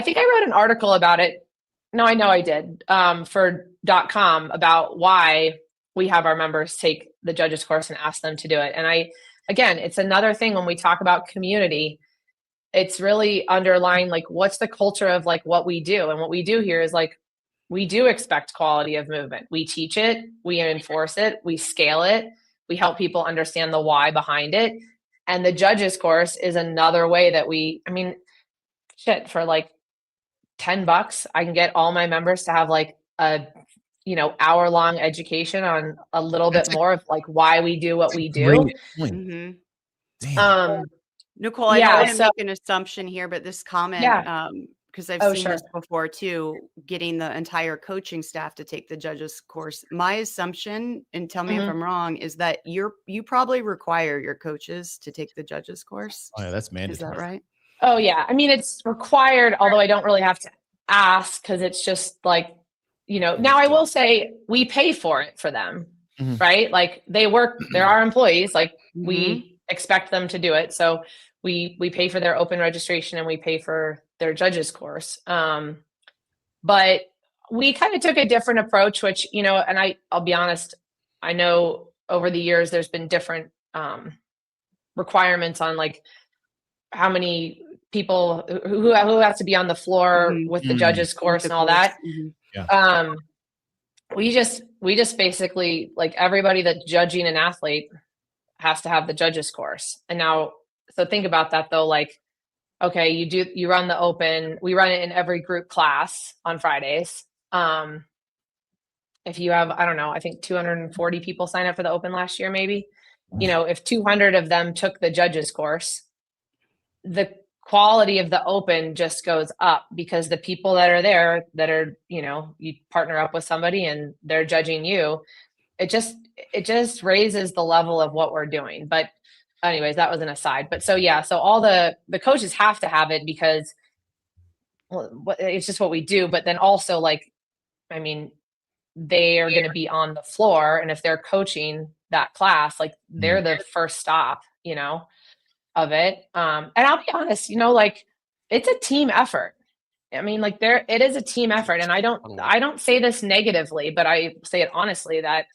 think I wrote an article about it. No, I know I did for .com about why we have our members take the judges course and ask them to do it. And again, it's another thing when we talk about community, it's really underlying like what's the culture of like what we do. And what we do here is like, we do expect quality of movement. We teach it, we enforce it, we scale it, we help people understand the why behind it. And the judges course is another way that for like $10, I can get all my members to have like a hour-long education on a little bit more of like why we do what we do. Mm-hmm. Nicole, I don't want to make an assumption here, but this comment, because I've seen this before too, getting the entire coaching staff to take the judges course. My assumption, and tell me if I'm wrong, is that you probably require your coaches to take the judges course. Oh yeah, that's mandatory. Is that right? Oh yeah. I mean, it's required, although I don't really have to ask because it's just like, now I will say we pay for it for them, right? Like they work, they're our employees, like we expect them to do it. So we pay for their open registration and we pay for their judges course. But we kind of took a different approach, which, and I'll be honest, I know over the years, there's been different requirements on like how many people who have to be on the floor with the judges course and all that. We just basically like everybody that's judging an athlete has to have the judges course. And now, so think about that though, like, okay, you run the open, we run it in every group class on Fridays. If you have, I don't know, I think 240 people sign up for the open last year, maybe, if 200 of them took the judges course, the quality of the open just goes up because the people that are there that are, you partner up with somebody and they're judging you. It just raises the level of what we're doing. But anyways, that was an aside. But so all the coaches have to have it because it's just what we do. But then also like, I mean, they are going to be on the floor. And if they're coaching that class, like they're the first stop, of it. And I'll be honest, like it's a team effort. I mean, like it is a team effort. And I don't say this negatively, but I say it honestly that,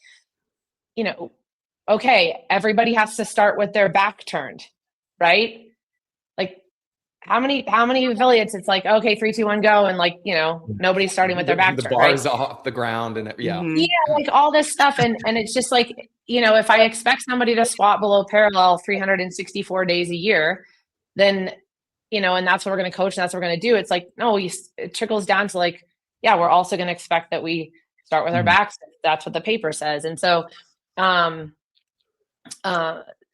okay, everybody has to start with their back turned, right? Like how many affiliates? It's like, okay, 3, 2, 1, go. And like, you know, nobody's starting with their back the turned, bar is right? off the ground and Yeah, like all this stuff. And it's just like, you know, if I expect somebody to squat below parallel 364 days a year, then, you know, and that's what we're going to coach and that's what we're going to do. It's like, no, it trickles down to like, yeah, we're also going to expect that we start with our backs. That's what the paper says. And so,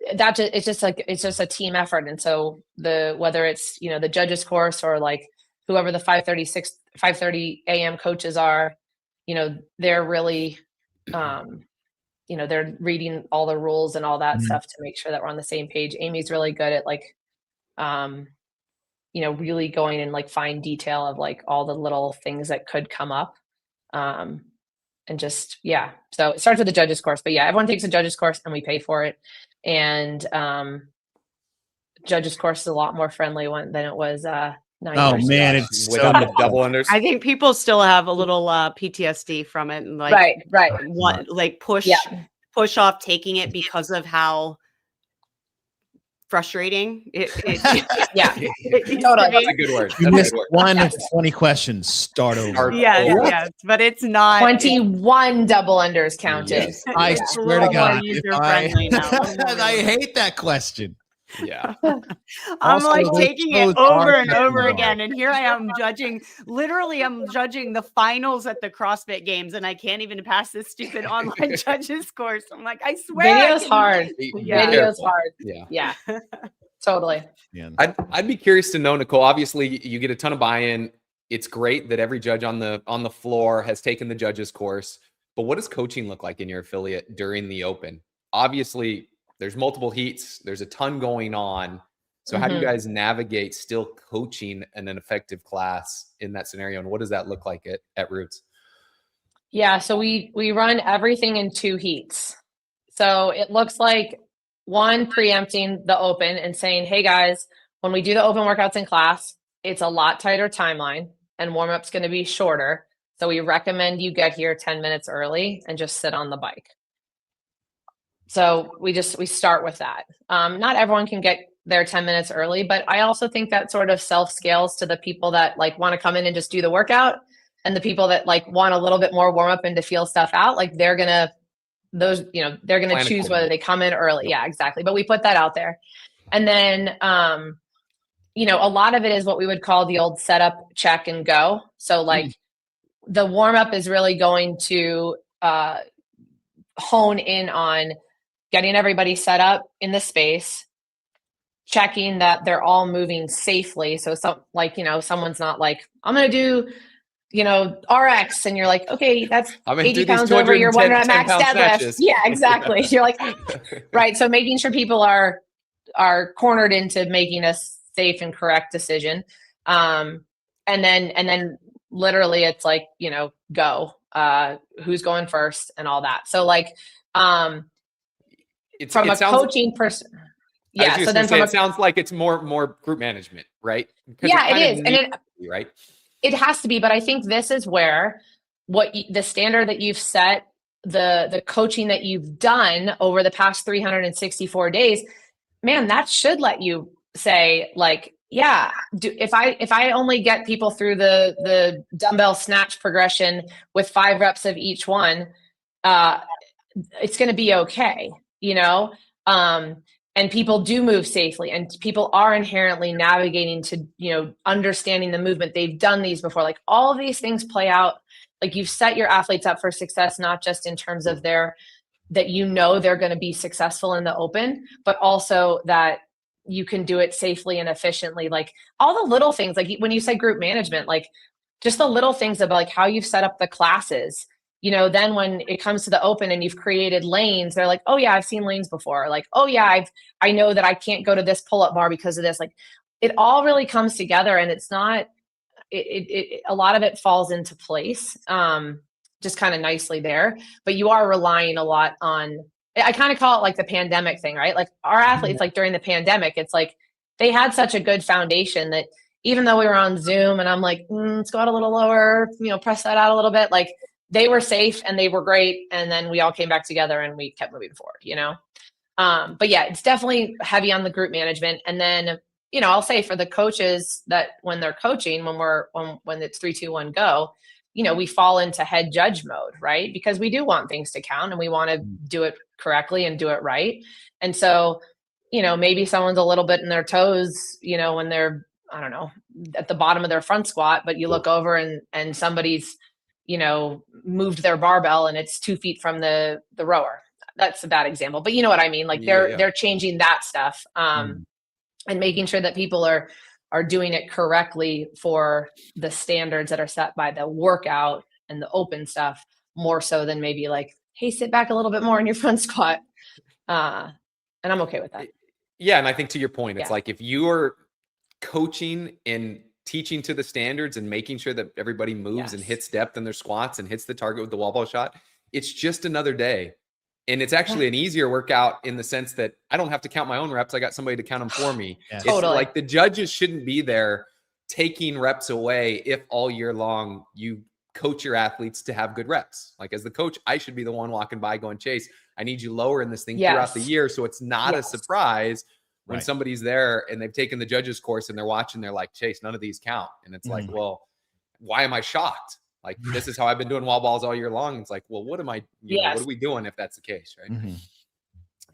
it's just a team effort. And so whether it's, you know, the judges course or like whoever the 5:30 a.m. coaches are, you know, they're really, you know, they're reading all the rules and all that stuff to make sure that we're on the same page. Amy's really good at like, you know, really going in like fine detail of like all the little things that could come up. And just, yeah. So it starts with the judges course, but yeah, everyone takes a judges course and we pay for it. And, judges course is a lot more friendly one than it was, 9 Oh years man, ago. it's without the double unders. I think people still have a little PTSD from it, and like like push off taking it because of how frustrating it Totally. That's a good word. You missed one of 20 questions. Start over. Yes, but it's not 21 double unders counted. Yes. I swear to God, user-friendly now. I hate that question. Yeah. I'm Also, like those taking it shows over are and over technical. again. And here I am judging the finals at the CrossFit games, and I can't even pass this stupid online judges course. I'm like, I swear. Video's hard. Yeah. Video's hard. Yeah. Totally. Yeah. I'd be curious to know, Nicole, obviously you get a ton of buy-in. It's great that every judge on the floor has taken the judges course, but what does coaching look like in your affiliate during the open? Obviously there's multiple heats. There's a ton going on. So how do you guys navigate still coaching an effective class in that scenario? And what does that look like at Roots? Yeah. So we run everything in 2 heats. So it looks like one, preempting the open and saying, hey guys, when we do the open workouts in class, it's a lot tighter timeline and warm-up's going to be shorter. So we recommend you get here 10 minutes early and just sit on the bike. So we start with that. Not everyone can get there 10 minutes early, but I also think that sort of self scales to the people that like want to come in and just do the workout, and the people that like want a little bit more warm up and to feel stuff out. Like they're going to choose whether they come in early. Yeah, exactly. But we put that out there. And then, you know, a lot of it is what we would call the old setup, check and go. So like the warm up is really going to, hone in on getting everybody set up in the space, checking that they're all moving safely. So someone's not like, I'm going to do, you know, RX. And you're like, okay, that's 80 pounds over your 1 rep max deadlift. Yeah, exactly. You're like, right. So making sure people are cornered into making a safe and correct decision. And then literally it's like, you know, go, who's going first and all that. So like, from a coaching person. Yeah. So then it sounds like it's more group management, right? Yeah, it is. And right. It has to be, but I think this is where the standard that you've set, the coaching that you've done over the past 364 days, man, that should let you say like, yeah, if I only get people through the dumbbell snatch progression with 5 reps of each one, it's going to be okay, you know? And people do move safely, and people are inherently navigating to, you know, understanding the movement. They've done these before. Like all of these things play out. Like you've set your athletes up for success, not just in terms of that, you know, they're going to be successful in the open, but also that you can do it safely and efficiently. Like all the little things, like when you say group management, like just the little things about like how you've set up the classes, you know, then when it comes to the open and you've created lanes, they're like, oh yeah, I've seen lanes before. Like, oh yeah, I know that I can't go to this pull-up bar because of this. Like it all really comes together, and it's not, a lot of it falls into place, just kind of nicely there, but you are relying a lot on, I kind of call it like the pandemic thing, right? Like our athletes, like during the pandemic, it's like they had such a good foundation that even though we were on Zoom and I'm like, let's go out a little lower, you know, press that out a little bit. Like they were safe and they were great. And then we all came back together and we kept moving forward, you know? But yeah, it's definitely heavy on the group management. And then I'll say for the coaches that when they're coaching, when it's 3, 2, 1, go, we fall into head judge mode, right? Because we do want things to count and we want to do it correctly and do it right. And so, maybe someone's a little bit in their toes, when they're, I don't know, at the bottom of their front squat, but you look over and somebody's, moved their barbell and it's 2 feet from the rower. That's a bad example, but you know what I mean? Like they're changing that stuff, and making sure that people are doing it correctly for the standards that are set by the workout and the open stuff, more so than maybe like, hey, sit back a little bit more in your front squat. And I'm okay with that. Yeah. And I think to your point, it's like if you're coaching and teaching to the standards and making sure that everybody moves and hits depth in their squats and hits the target with the wall ball shot, it's just another day. And it's actually an easier workout in the sense that I don't have to count my own reps. I got somebody to count them for me. It's Totally. like the judges shouldn't be there taking reps away if all year long you coach your athletes to have good reps. Like as the coach, I should be the one walking by going, Chase, I need you lower in this thing throughout the year. So it's not a surprise when somebody's there and they've taken the judges course and they're watching, they're like, Chase, none of these count. And it's like, well, why am I shocked? Like, this is how I've been doing wall balls all year long. It's like, well, what am I, what are we doing if that's the case? Right.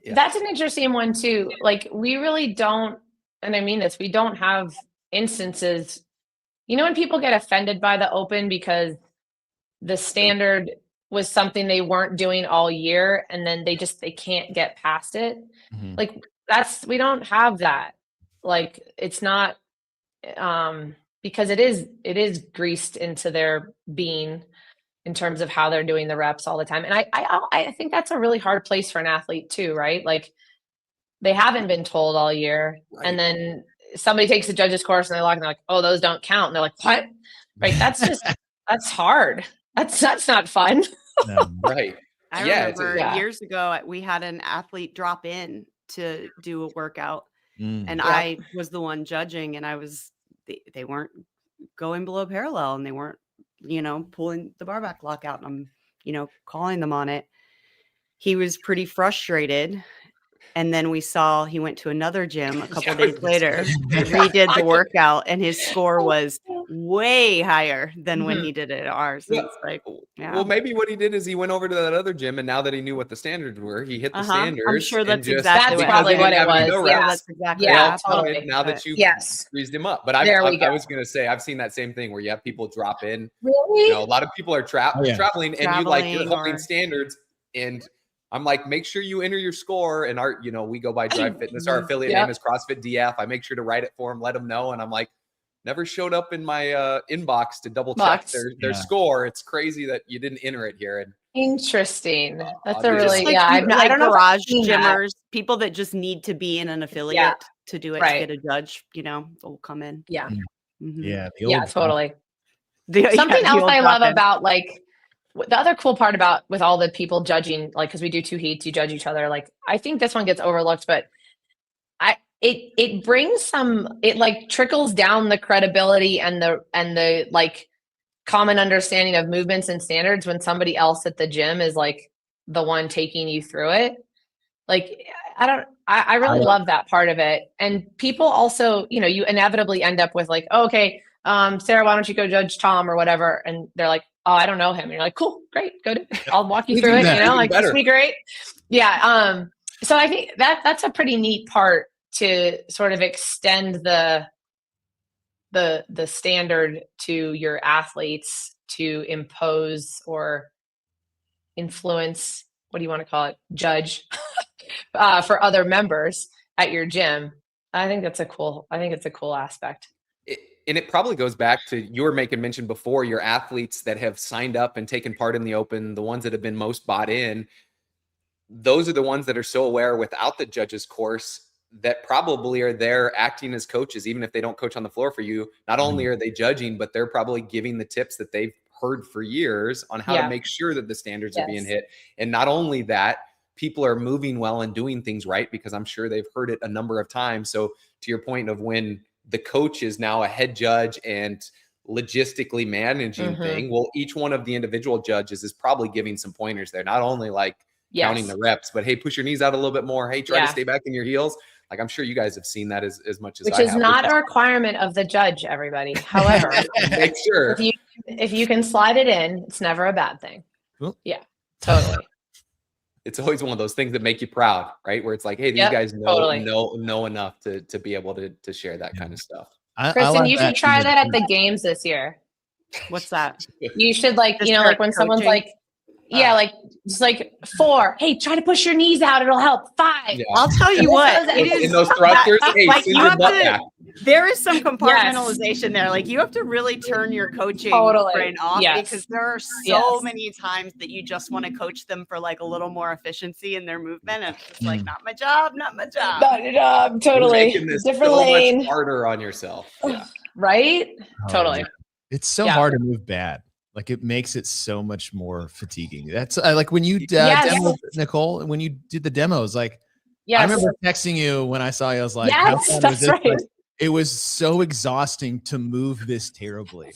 That's an interesting one too. Like we really don't, and I mean this, we don't have instances, when people get offended by the open because the standard was something they weren't doing all year. And then they can't get past it. Like we don't have that. Like it's not, because it is greased into their being in terms of how they're doing the reps all the time. And I think that's a really hard place for an athlete too, right? Like they haven't been told all year. And then somebody takes the judges course and they're like, oh, those don't count. And they're like, what? Right. That's just, that's hard. That's not fun. Right. I remember years ago, we had an athlete drop in to do a workout and I was the one judging and they weren't going below parallel and they weren't, pulling the bar back lock out and I'm, calling them on it. He was pretty frustrated. And then we saw he went to another gym a couple days later, redid the workout, and his score was way higher than when he did it at ours. And it's like, well, maybe what he did is he went over to that other gym, and now that he knew what the standards were, he hit the standards. I'm sure that's probably what it was. That's exactly totally. Now that you greased him up. But I was going to say, I've seen that same thing where you have people drop in. Really? A lot of people are traveling, and you're holding standards, and I'm like, make sure you enter your score. And we go by Drive Fitness. Our affiliate name is CrossFit DF. I make sure to write it for them, let them know. And I'm like, never showed up in my inbox to double check their score. It's crazy that you didn't enter it here. And interesting. That's a really, I don't know. Garage gymmers, people that just need to be in an affiliate to do it, to get a judge, will come in. Yeah. Totally. Something else I love about the other cool part about with all the people judging, like, cause we do 2 heats, you judge each other. Like, I think this one gets overlooked, but it brings it trickles down the credibility and the like common understanding of movements and standards when somebody else at the gym is like the one taking you through it. Like, I really love that part of it. And people also, you inevitably end up with like, oh, okay, Sarah, why don't you go judge Tom or whatever? And they're like, oh, I don't know him. And you're like, cool, great, go do it. I'll walk you through it. This will be great. Yeah. So I think that's a pretty neat part to sort of extend the standard to your athletes to impose or influence, what do you want to call it? Judge for other members at your gym. I think it's a cool aspect. And it probably goes back to, you were making mention before, your athletes that have signed up and taken part in the open, the ones that have been most bought in, those are the ones that are so aware without the judges course that probably are there acting as coaches, even if they don't coach on the floor for you. Not only are they judging, but they're probably giving the tips that they've heard for years on how to make sure that the standards are being hit. And not only that, people are moving well and doing things right, because I'm sure they've heard it a number of times. So to your point of when the coach is now a head judge and logistically managing thing, well, each one of the individual judges is probably giving some pointers there, not only like counting the reps, but hey, push your knees out a little bit more. Hey, try to stay back in your heels. Like, I'm sure you guys have seen that as much as which I is have. not a requirement of the judge, everybody. However, make sure if you can slide it in, it's never a bad thing. Well, yeah, totally. It's always one of those things that make you proud, right? Where it's like, hey, these guys know enough to be able to share that kind of stuff. Kristen, you should try that at the games this year. What's that? You should like when coaching. someone's like, like just like 4. Hey, try to push your knees out. It'll help. 5. Yeah. I'll tell you what. It is in those thrusters. Hey, like you have to, there is some compartmentalization there. Like you have to really turn your coaching brain off because there are so many times that you just want to coach them for like a little more efficiency in their movement. And it's just like, not my job. Not your job. Totally. Different lane. Much harder on yourself. Yeah. Right? Totally. Yeah. It's so hard to move bad. Like it makes it so much more fatiguing. That's like when you demoed, Nicole, when you did the demos, like I remember texting you when I saw you, I was like, that's right. It was so exhausting to move this terribly.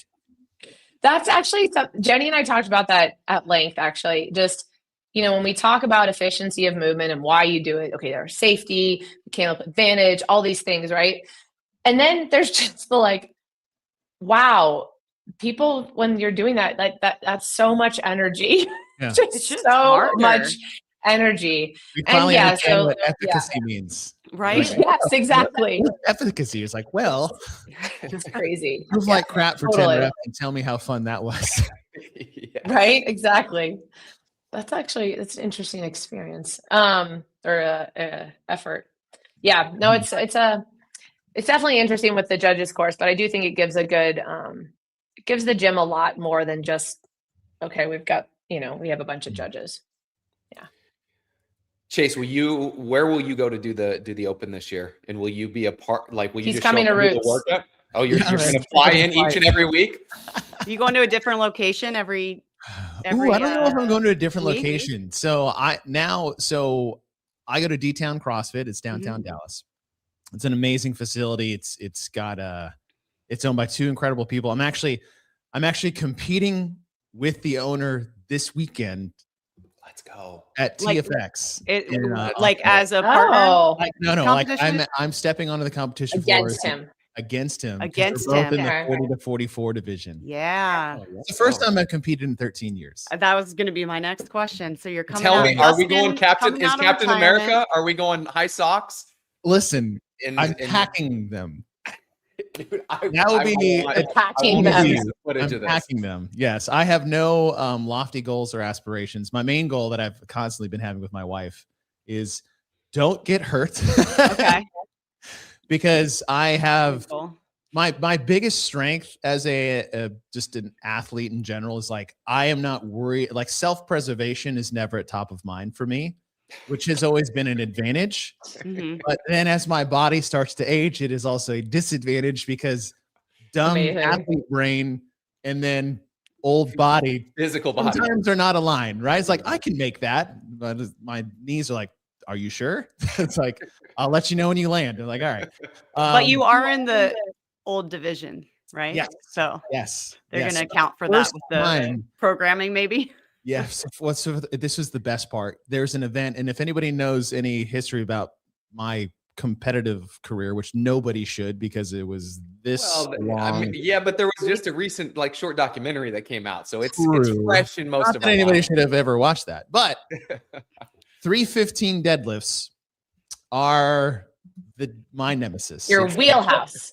That's actually, Jenny and I talked about that at length, actually. Just, when we talk about efficiency of movement and why you do it, okay, there's safety, mechanical advantage, all these things, right? And then there's just the like, wow, people, when you're doing that, like that's so much energy. Yeah. It's just so much energy. We finally understand what efficacy means. Right? Yes, exactly. Efficacy is like, well, it's crazy. Move like crap for 10 reps and tell me how fun that was. Right? Exactly. It's an interesting experience. Or effort. Yeah, no, it's definitely interesting with the judges course, but I do think it gives it gives the gym a lot more than just, okay, we've got, we have a bunch of judges. Yeah. Chase, where will you go to do the open this year? And will you be a part, like, will you He's coming to Roots. Oh, you're going to fly in each and every week? You going to a different location every I don't know if I'm going to a different location. So I go to D-Town CrossFit. It's downtown Dallas. It's an amazing facility. It's got it's owned by 2 incredible people. I'm actually competing with the owner this weekend. Let's go at TFX. Like as a partner? No. Like I'm stepping onto the competition against floor him. Against him. In the 40 to 44 division. Yeah. It's the first time I've competed in 13 years. That was going to be my next question. So you're coming. Tell me, are we going Captain America? Are we going high socks? Listen, I'm packing them. Dude, that would be attacking them. I'm packing them. Yes, I have no lofty goals or aspirations. My main goal that I've constantly been having with my wife is don't get hurt. Okay. Because I have my biggest strength as just an athlete in general is like I am not worried. Like self-preservation is never at top of mind for me, which has always been an advantage. But then as my body starts to age, it is also a disadvantage because dumb athlete brain and then old body, physical body sometimes are not aligned, right? It's like I can make that, but my knees are like, are you sure? It's like, I'll let you know when you land. They're like, all right. But you are in the old division, right? Yes. So they're going to account for that with the programming, maybe. Yes. This was the best part. There's an event. And if anybody knows any history about my competitive career, which nobody should because it was this long. I mean, but there was just a recent short documentary that came out. So it's fresh in most Not of that anybody should have ever watched that. But 315 deadlifts are my nemesis. Your wheelhouse.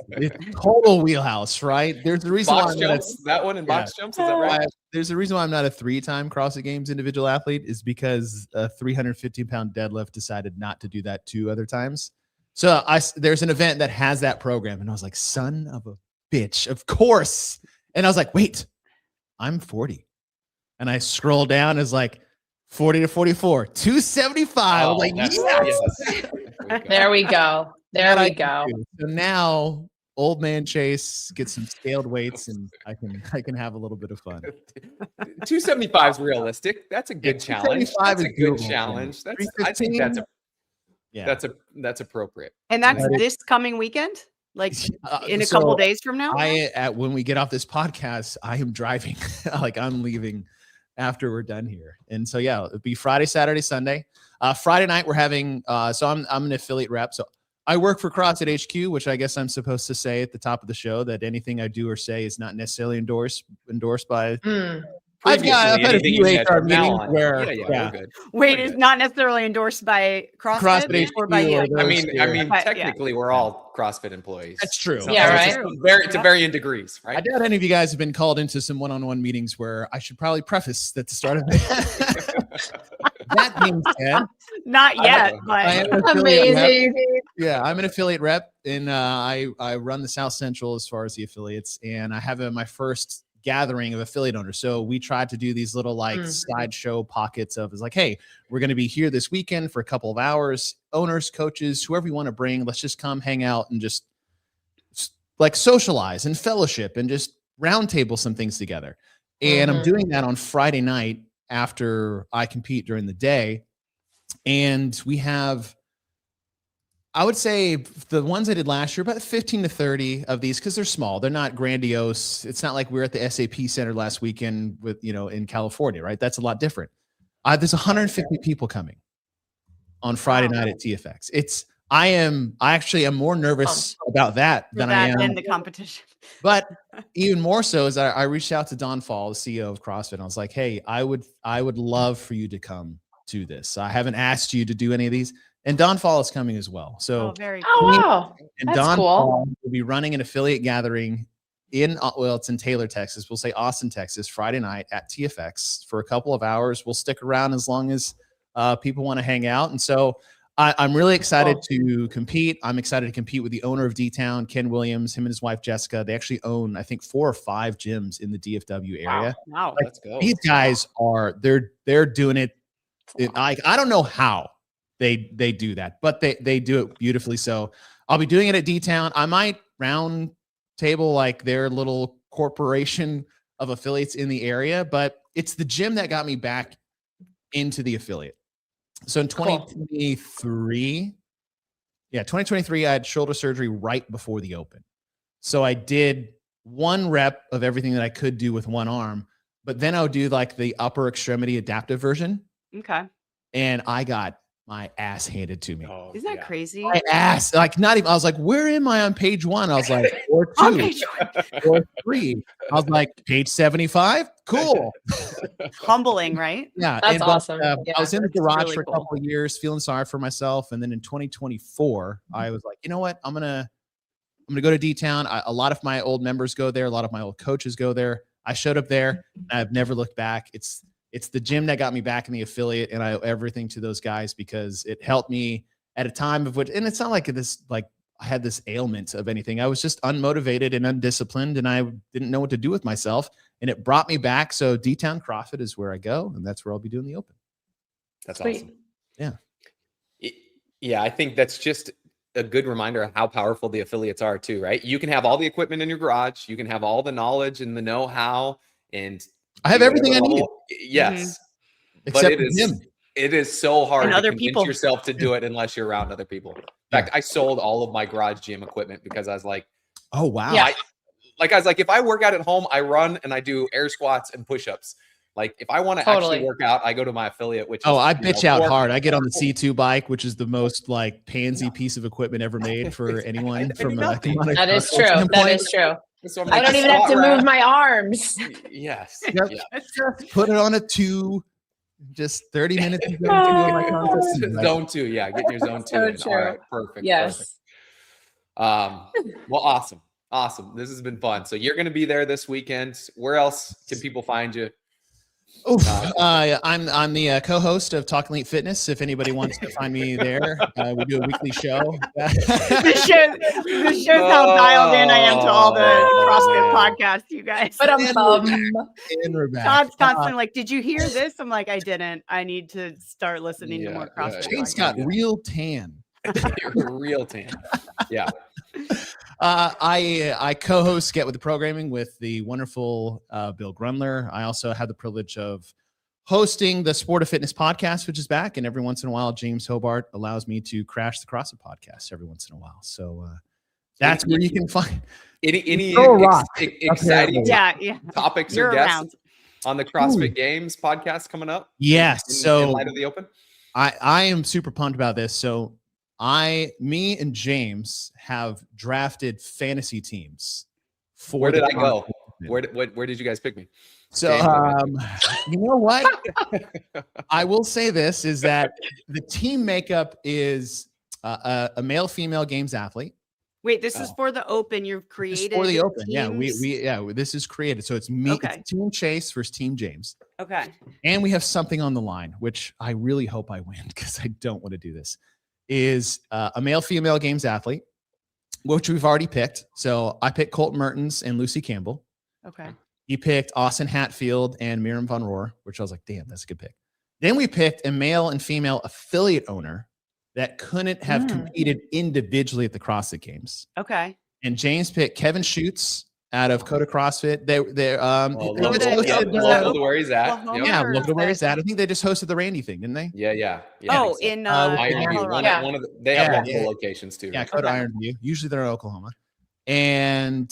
Total wheelhouse, right? There's a reason box jumps. That one in box jumps, is that right? There's a reason why I'm not a 3-time CrossFit Games individual athlete is because a 350-pound deadlift decided not to do that 2 other times. So there's an event that has that program, and I was like, son of a bitch, of course. And I was like, wait, I'm 40. And I scroll down, it's like 40 to 44, 275. I'm like, yes. There we go. There we go. So now old man Chase gets some scaled weights and I can have a little bit of fun. 275 is realistic. That's a good challenge. That's a good challenge. I think that's appropriate. And that's this coming weekend? Like in a couple days from now? When we get off this podcast, I am driving. I'm leaving after we're done here. And so it'll be Friday, Saturday, Sunday. Friday night we're having so I'm an affiliate rep. So I work for CrossFit HQ, which I guess I'm supposed to say at the top of the show that anything I do or say is not necessarily endorsed by. I've had a few HR meetings where we're good. Wait, it's not necessarily endorsed by CrossFit or by you? I mean, technically, we're all CrossFit employees. That's true. So right. To varying degrees, right? I doubt any of you guys have been called into some one-on-one meetings where I should probably preface that the start of that being said, not yet, but amazing. Yeah, I'm an affiliate rep, and I run the South Central as far as the affiliates, and I have my first gathering of affiliate owners. So we tried to do these little sideshow pockets of, it's like, hey, we're going to be here this weekend for a couple of hours. Owners, coaches, whoever you want to bring, let's just come hang out and just like socialize and fellowship and just roundtable some things together. And I'm doing that on Friday night after I compete during the day. And we have, I would say the ones I did last year, about 15 to 30 of these, because they're small. They're not grandiose. It's not like we're at the SAP Center last weekend with, in California, right? That's a lot different. There's 150 people coming on Friday night at TFX. I actually am more nervous about that than I am in the competition. But even more so is I reached out to Don Fall, the CEO of CrossFit. And I was like, hey, I would love for you to come to this. I haven't asked you to do any of these. And Don Fall is coming as well. So, wow. And that's Don cool. Fall will be running an affiliate gathering it's in Taylor, Texas. We'll say Austin, Texas, Friday night at TFX for a couple of hours. We'll stick around as long as people want to hang out. And so I'm really excited to compete. I'm excited to compete with the owner of D-Town, Ken Williams, him and his wife, Jessica. They actually own, I think, 4 or 5 gyms in the DFW area. Wow. Let's go. These guys they're doing it. I don't know how they do that, but they do it beautifully. So I'll be doing it at D-Town. I might round table like their little corporation of affiliates in the area, but it's the gym that got me back into the affiliate. So in 2023, I had shoulder surgery right before the open. So I did 1 rep of everything that I could do with 1 arm, but then I would do like the upper extremity adaptive version. Okay. And I got my ass handed to me. Isn't that crazy? My ass, like not even, I was like, where am I on page 1? I was like, or 2 or 3. I was like, page 75. Cool. Humbling, right? Yeah. That's awesome. I was in the garage for a couple of years feeling sorry for myself. And then in 2024, I was like, you know what? I'm going to go to D-Town. A lot of my old members go there. A lot of my old coaches go there. I showed up there and I've never looked back. It's the gym that got me back in the affiliate, and I owe everything to those guys because it helped me at a time of which, and it's not like I had this ailment of anything. I was just unmotivated and undisciplined, and I didn't know what to do with myself, and it brought me back. So D-Town CrossFit is where I go, and that's where I'll be doing the open. That's Sweet. Awesome. Yeah. Yeah. I think that's just a good reminder of how powerful the affiliates are too, right? You can have all the equipment in your garage. You can have all the knowledge and the know-how, and I have everything I need. Yes. Except but it is so hard to convince yourself to do it unless you're around other people. In fact, I sold all of my garage gym equipment because I was like, oh, wow. Yeah. I was like, if I work out at home, I run and I do air squats and push-ups. Like if I want to actually work out, I go to my affiliate, which I bitch out hard. I get on the C2 bike, which is the most like pansy piece of equipment ever made for anyone. That is true. That is true. So I don't even have to move my arms. Yes. Yep. Yeah. Put it on a 2, just 30 minutes. Zone 2. Yeah. Get your zone 2. So true. All right. Perfect. Yes. Perfect. Well, awesome. This has been fun. So you're going to be there this weekend. Where else can people find you? I'm the co-host of Talk Elite Fitness. If anybody wants to find me there, we do a weekly show. This shows how dialed in I am to all the CrossFit podcasts, you guys. But Todd's constantly like, "Did you hear this?" I'm like, "I didn't. I need to start listening to more CrossFit." Jake's got real tan. Real tan. Yeah. I co-host Get With The Programming with the wonderful Bill Grunler. I also have the privilege of hosting the Sport of Fitness podcast, which is back. And every once in a while, James Hobart allows me to crash the CrossFit podcast every once in a while. So that's where you can find any exciting topics or guests on the CrossFit Games podcast coming up. Yes. In light of the open. I am super pumped about this. So me and James have drafted fantasy teams. Where did I go? Where did you guys pick me? So, you know what? I will say this is that the team makeup is a male, female games athlete. Wait, this is for the Open. You've created for the Open. Teams? This is created. So it's me, Okay. it's Team Chase versus Team James. Okay. And we have something on the line, which I really hope I win because I don't want to do this, is a male, female games athlete, which we've already picked. So I picked Colton Mertens and Lucy Campbell. Okay. He picked Austin Hatfield and Miriam Von Rohr, which I was like, damn, that's a good pick. Then we picked a male and female affiliate owner that couldn't have competed individually at the CrossFit Games. Okay. And James picked Kevin Schutz out of Coda CrossFit. They're local to where he's at. Yeah, local to where he's at. I think they just hosted the Randy thing, didn't they? Yeah. Oh, in Colorado. They have multiple locations too. Yeah, Coda Ironview. Usually they're in Oklahoma. And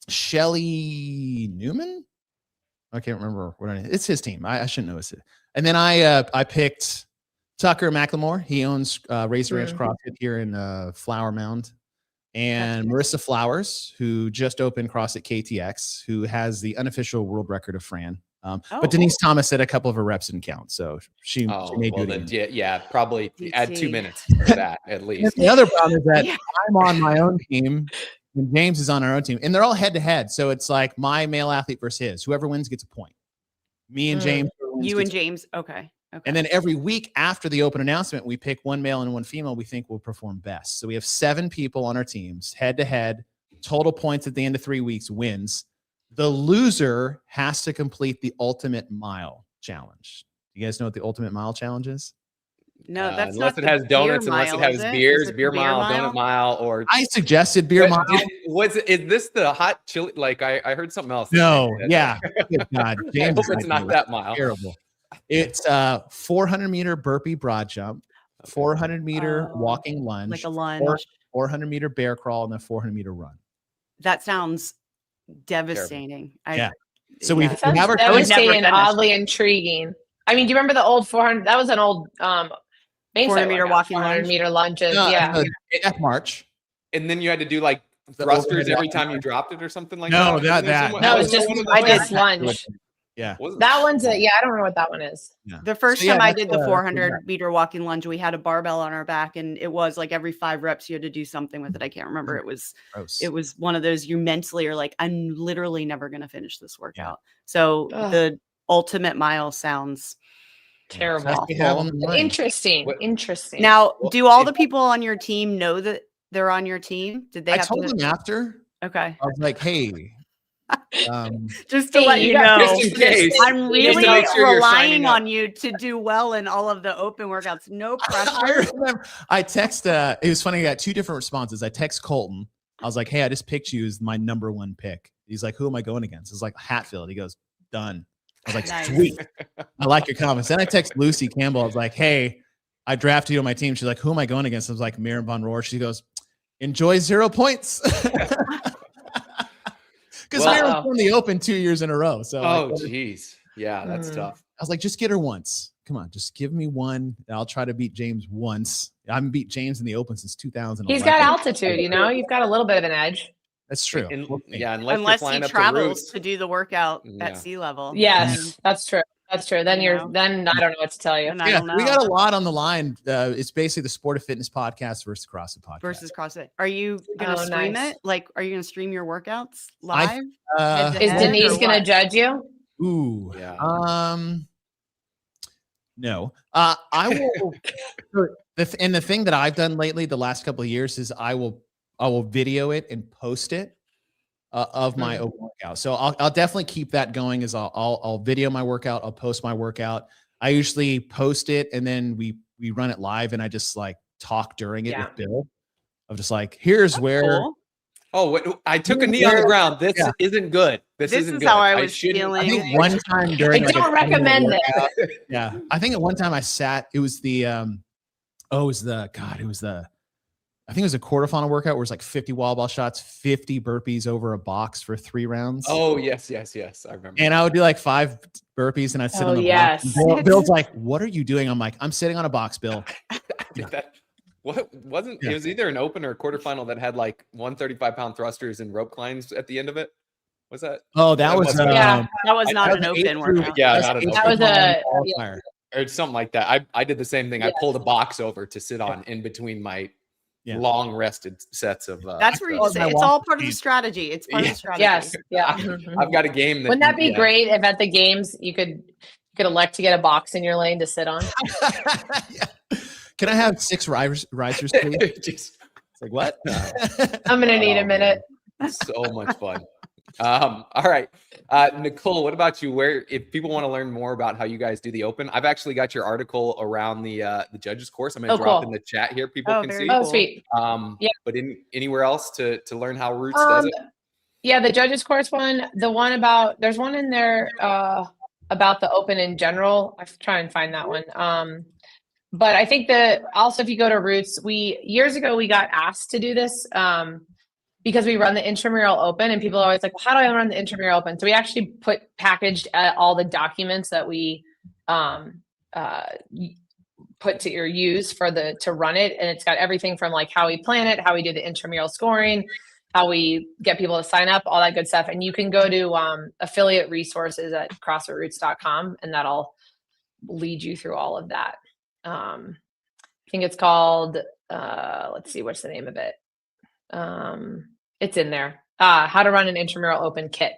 Shelly Newman. I can't remember what it's his team. I shouldn't know it. And then I picked Tucker McLemore. He owns Razor Ranch CrossFit here in Flower Mound. And Marissa Flowers, who just opened CrossFit KTX, who has the unofficial world record of Fran. But Denise Thomas said a couple of her reps didn't count. So she may do it. Yeah, probably add 2 minutes for that at least. The other problem is that I'm on my own team and James is on our own team. And they're all head to head. So it's like my male athlete versus his. Whoever wins gets a point. Me and James. You and James. Okay. And then every week after the Open announcement, we pick one male and one female we think will perform best. So we have 7 people on our teams, head to head, total points at the end of 3 weeks wins. The loser has to complete the ultimate mile challenge. You guys know what the ultimate mile challenge is? No, that's unless not it has donuts, unless it has beers, beer mile, donut mile, or I suggested beer mile. Is this the hot chili? Like I heard something else. No, yeah. Good God, James, I hope it's not that mile. Terrible. It's 400 meter burpee broad jump, 400 meter walking lunge, like a lunge, 400 meter bear crawl, and a 400 meter run. That sounds devastating. So we have our devastating and oddly intriguing. I mean, do you remember the old 400? That was an old 400 meter walking 400 meter lunges. F March. And then you had to do like thrusters every time you dropped it or something like that. No, it's just I did lunge. Yeah, that one's I don't know what that one is. Yeah. The first time I did the 400 meter walking lunge, we had a barbell on our back, and it was like every 5 reps you had to do something with it. I can't remember. It was one of those you mentally are like, I'm literally never going to finish this workout. So the ultimate mile sounds terrible. Interesting. Now, do all the people on your team know that they're on your team? Did they? I told them after. Okay. I was like, hey. Just to let you know, I'm really relying on you to do well in all of the open workouts. No pressure. I text. It was funny. I got 2 different responses. I text Colton. I was like, "Hey, I just picked you as my number 1 pick." He's like, "Who am I going against?" It's like Hatfield. He goes, "Done." I was like, Nice. "Sweet." I like your comments. Then I text Lucy Campbell. I was like, "Hey, I drafted you on my team." She's like, "Who am I going against?" I was like, Miriam Von Rohr. She goes, "Enjoy 0 points." Because Miriam's won the Open 2 years in a row. So geez. Yeah, that's tough. I was like, just get her once. Come on, just give me one. And I'll try to beat James once. I haven't beat James in the Open since 2000. He's got altitude, you've got a little bit of an edge. That's true. Unless he travels to do the workout at sea level. Yes, that's true. That's true. Then then I don't know what to tell you. Yeah, we got a lot on the line. It's basically the Sport of Fitness podcast versus CrossFit podcast. Are you going to stream it? Like, are you going to stream your workouts live? Is Denise going to judge you? Ooh. Yeah. No. I will. And the thing that I've done lately, the last couple of years, is I will video it and post it. Of my open workout. So I'll definitely keep that going. Is I'll video my workout. I'll post my workout. I usually post it and then we run it live and I just like talk during it with Bill. Of just like, here's where. Cool. Oh, I took a knee on the ground. This isn't good. This isn't good. How I was feeling. I think one time during. I don't recommend it. Yeah, I think at one time I sat. It was the. I think it was a quarterfinal workout where it's like 50 wall ball shots, 50 burpees over a box for 3 rounds. Oh, yes. I remember. And I would do like 5 burpees and I'd sit on the box. Bill's like, what are you doing? I'm like, I'm sitting on a box, Bill. What wasn't it was either an open or a quarterfinal that had like 135-pound thrusters and rope climbs at the end of it. Was that? Oh, that was yeah. That was not an open workout. Yeah, not an That open. was a qualifier. Or something like that. I did the same thing. I Yes. pulled a box over to sit on in between my long rested sets of that's where you say it's all part of the strategy. It's part of the strategy. Yes. Yeah. I've got a game that Wouldn't that be great if at the games you could elect to get a box in your lane to sit on? Can I have 6 risers, please? Just, It's like, what? I'm gonna need a minute. so much fun. All right. Nicole, what about you? Where, if people want to learn more about how you guys do the open, I've actually got your article around the judges course. I'm going to drop in the chat here. People can see. Oh, sweet. But anywhere else to learn how Roots does it? Yeah, the judges course one, the one about, there's one in there about the open in general. I try and find that one. But I think that also, if you go to Roots, years ago, we got asked to do this because we run the intramural open, and people are always like, well, how do I run the intramural open? So we actually packaged all the documents that we put to or use to run it. And it's got everything from like how we plan it, how we do the intramural scoring, how we get people to sign up, all that good stuff. And you can go to affiliate resources at CrossFitRoots.com, and that'll lead you through all of that. I think it's called, let's see, what's the name of it? It's in there. How to run an intramural open kit.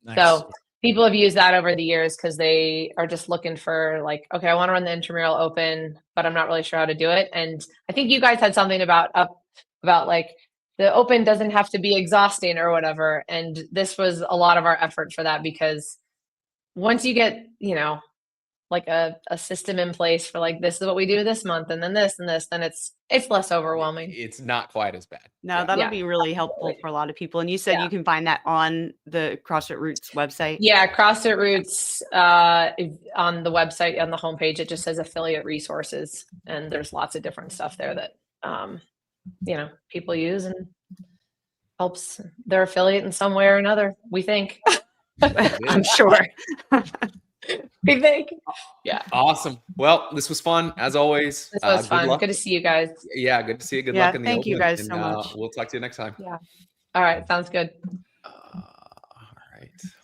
Nice. So people have used that over the years because they are just looking for like, okay, I want to run the intramural open, but I'm not really sure how to do it. And I think you guys had something about like the open doesn't have to be exhausting or whatever. And this was a lot of our effort for that, because once you get, like a system in place for like, this is what we do this month, and then this and this, then it's less overwhelming. It's not quite as bad. No, that'll be really helpful for a lot of people. And you said you can find that on the CrossFit Roots website. Yeah, CrossFit Roots on the website, on the homepage, it just says affiliate resources, and there's lots of different stuff there that people use and helps their affiliate in some way or another, we think. I'm sure. We think. Yeah. Awesome. Well, this was fun as always. This was fun. Good to see you guys. Yeah, good to see you. Good luck in the thank you guys so and, much. We'll talk to you next time. Yeah. All right. Sounds good.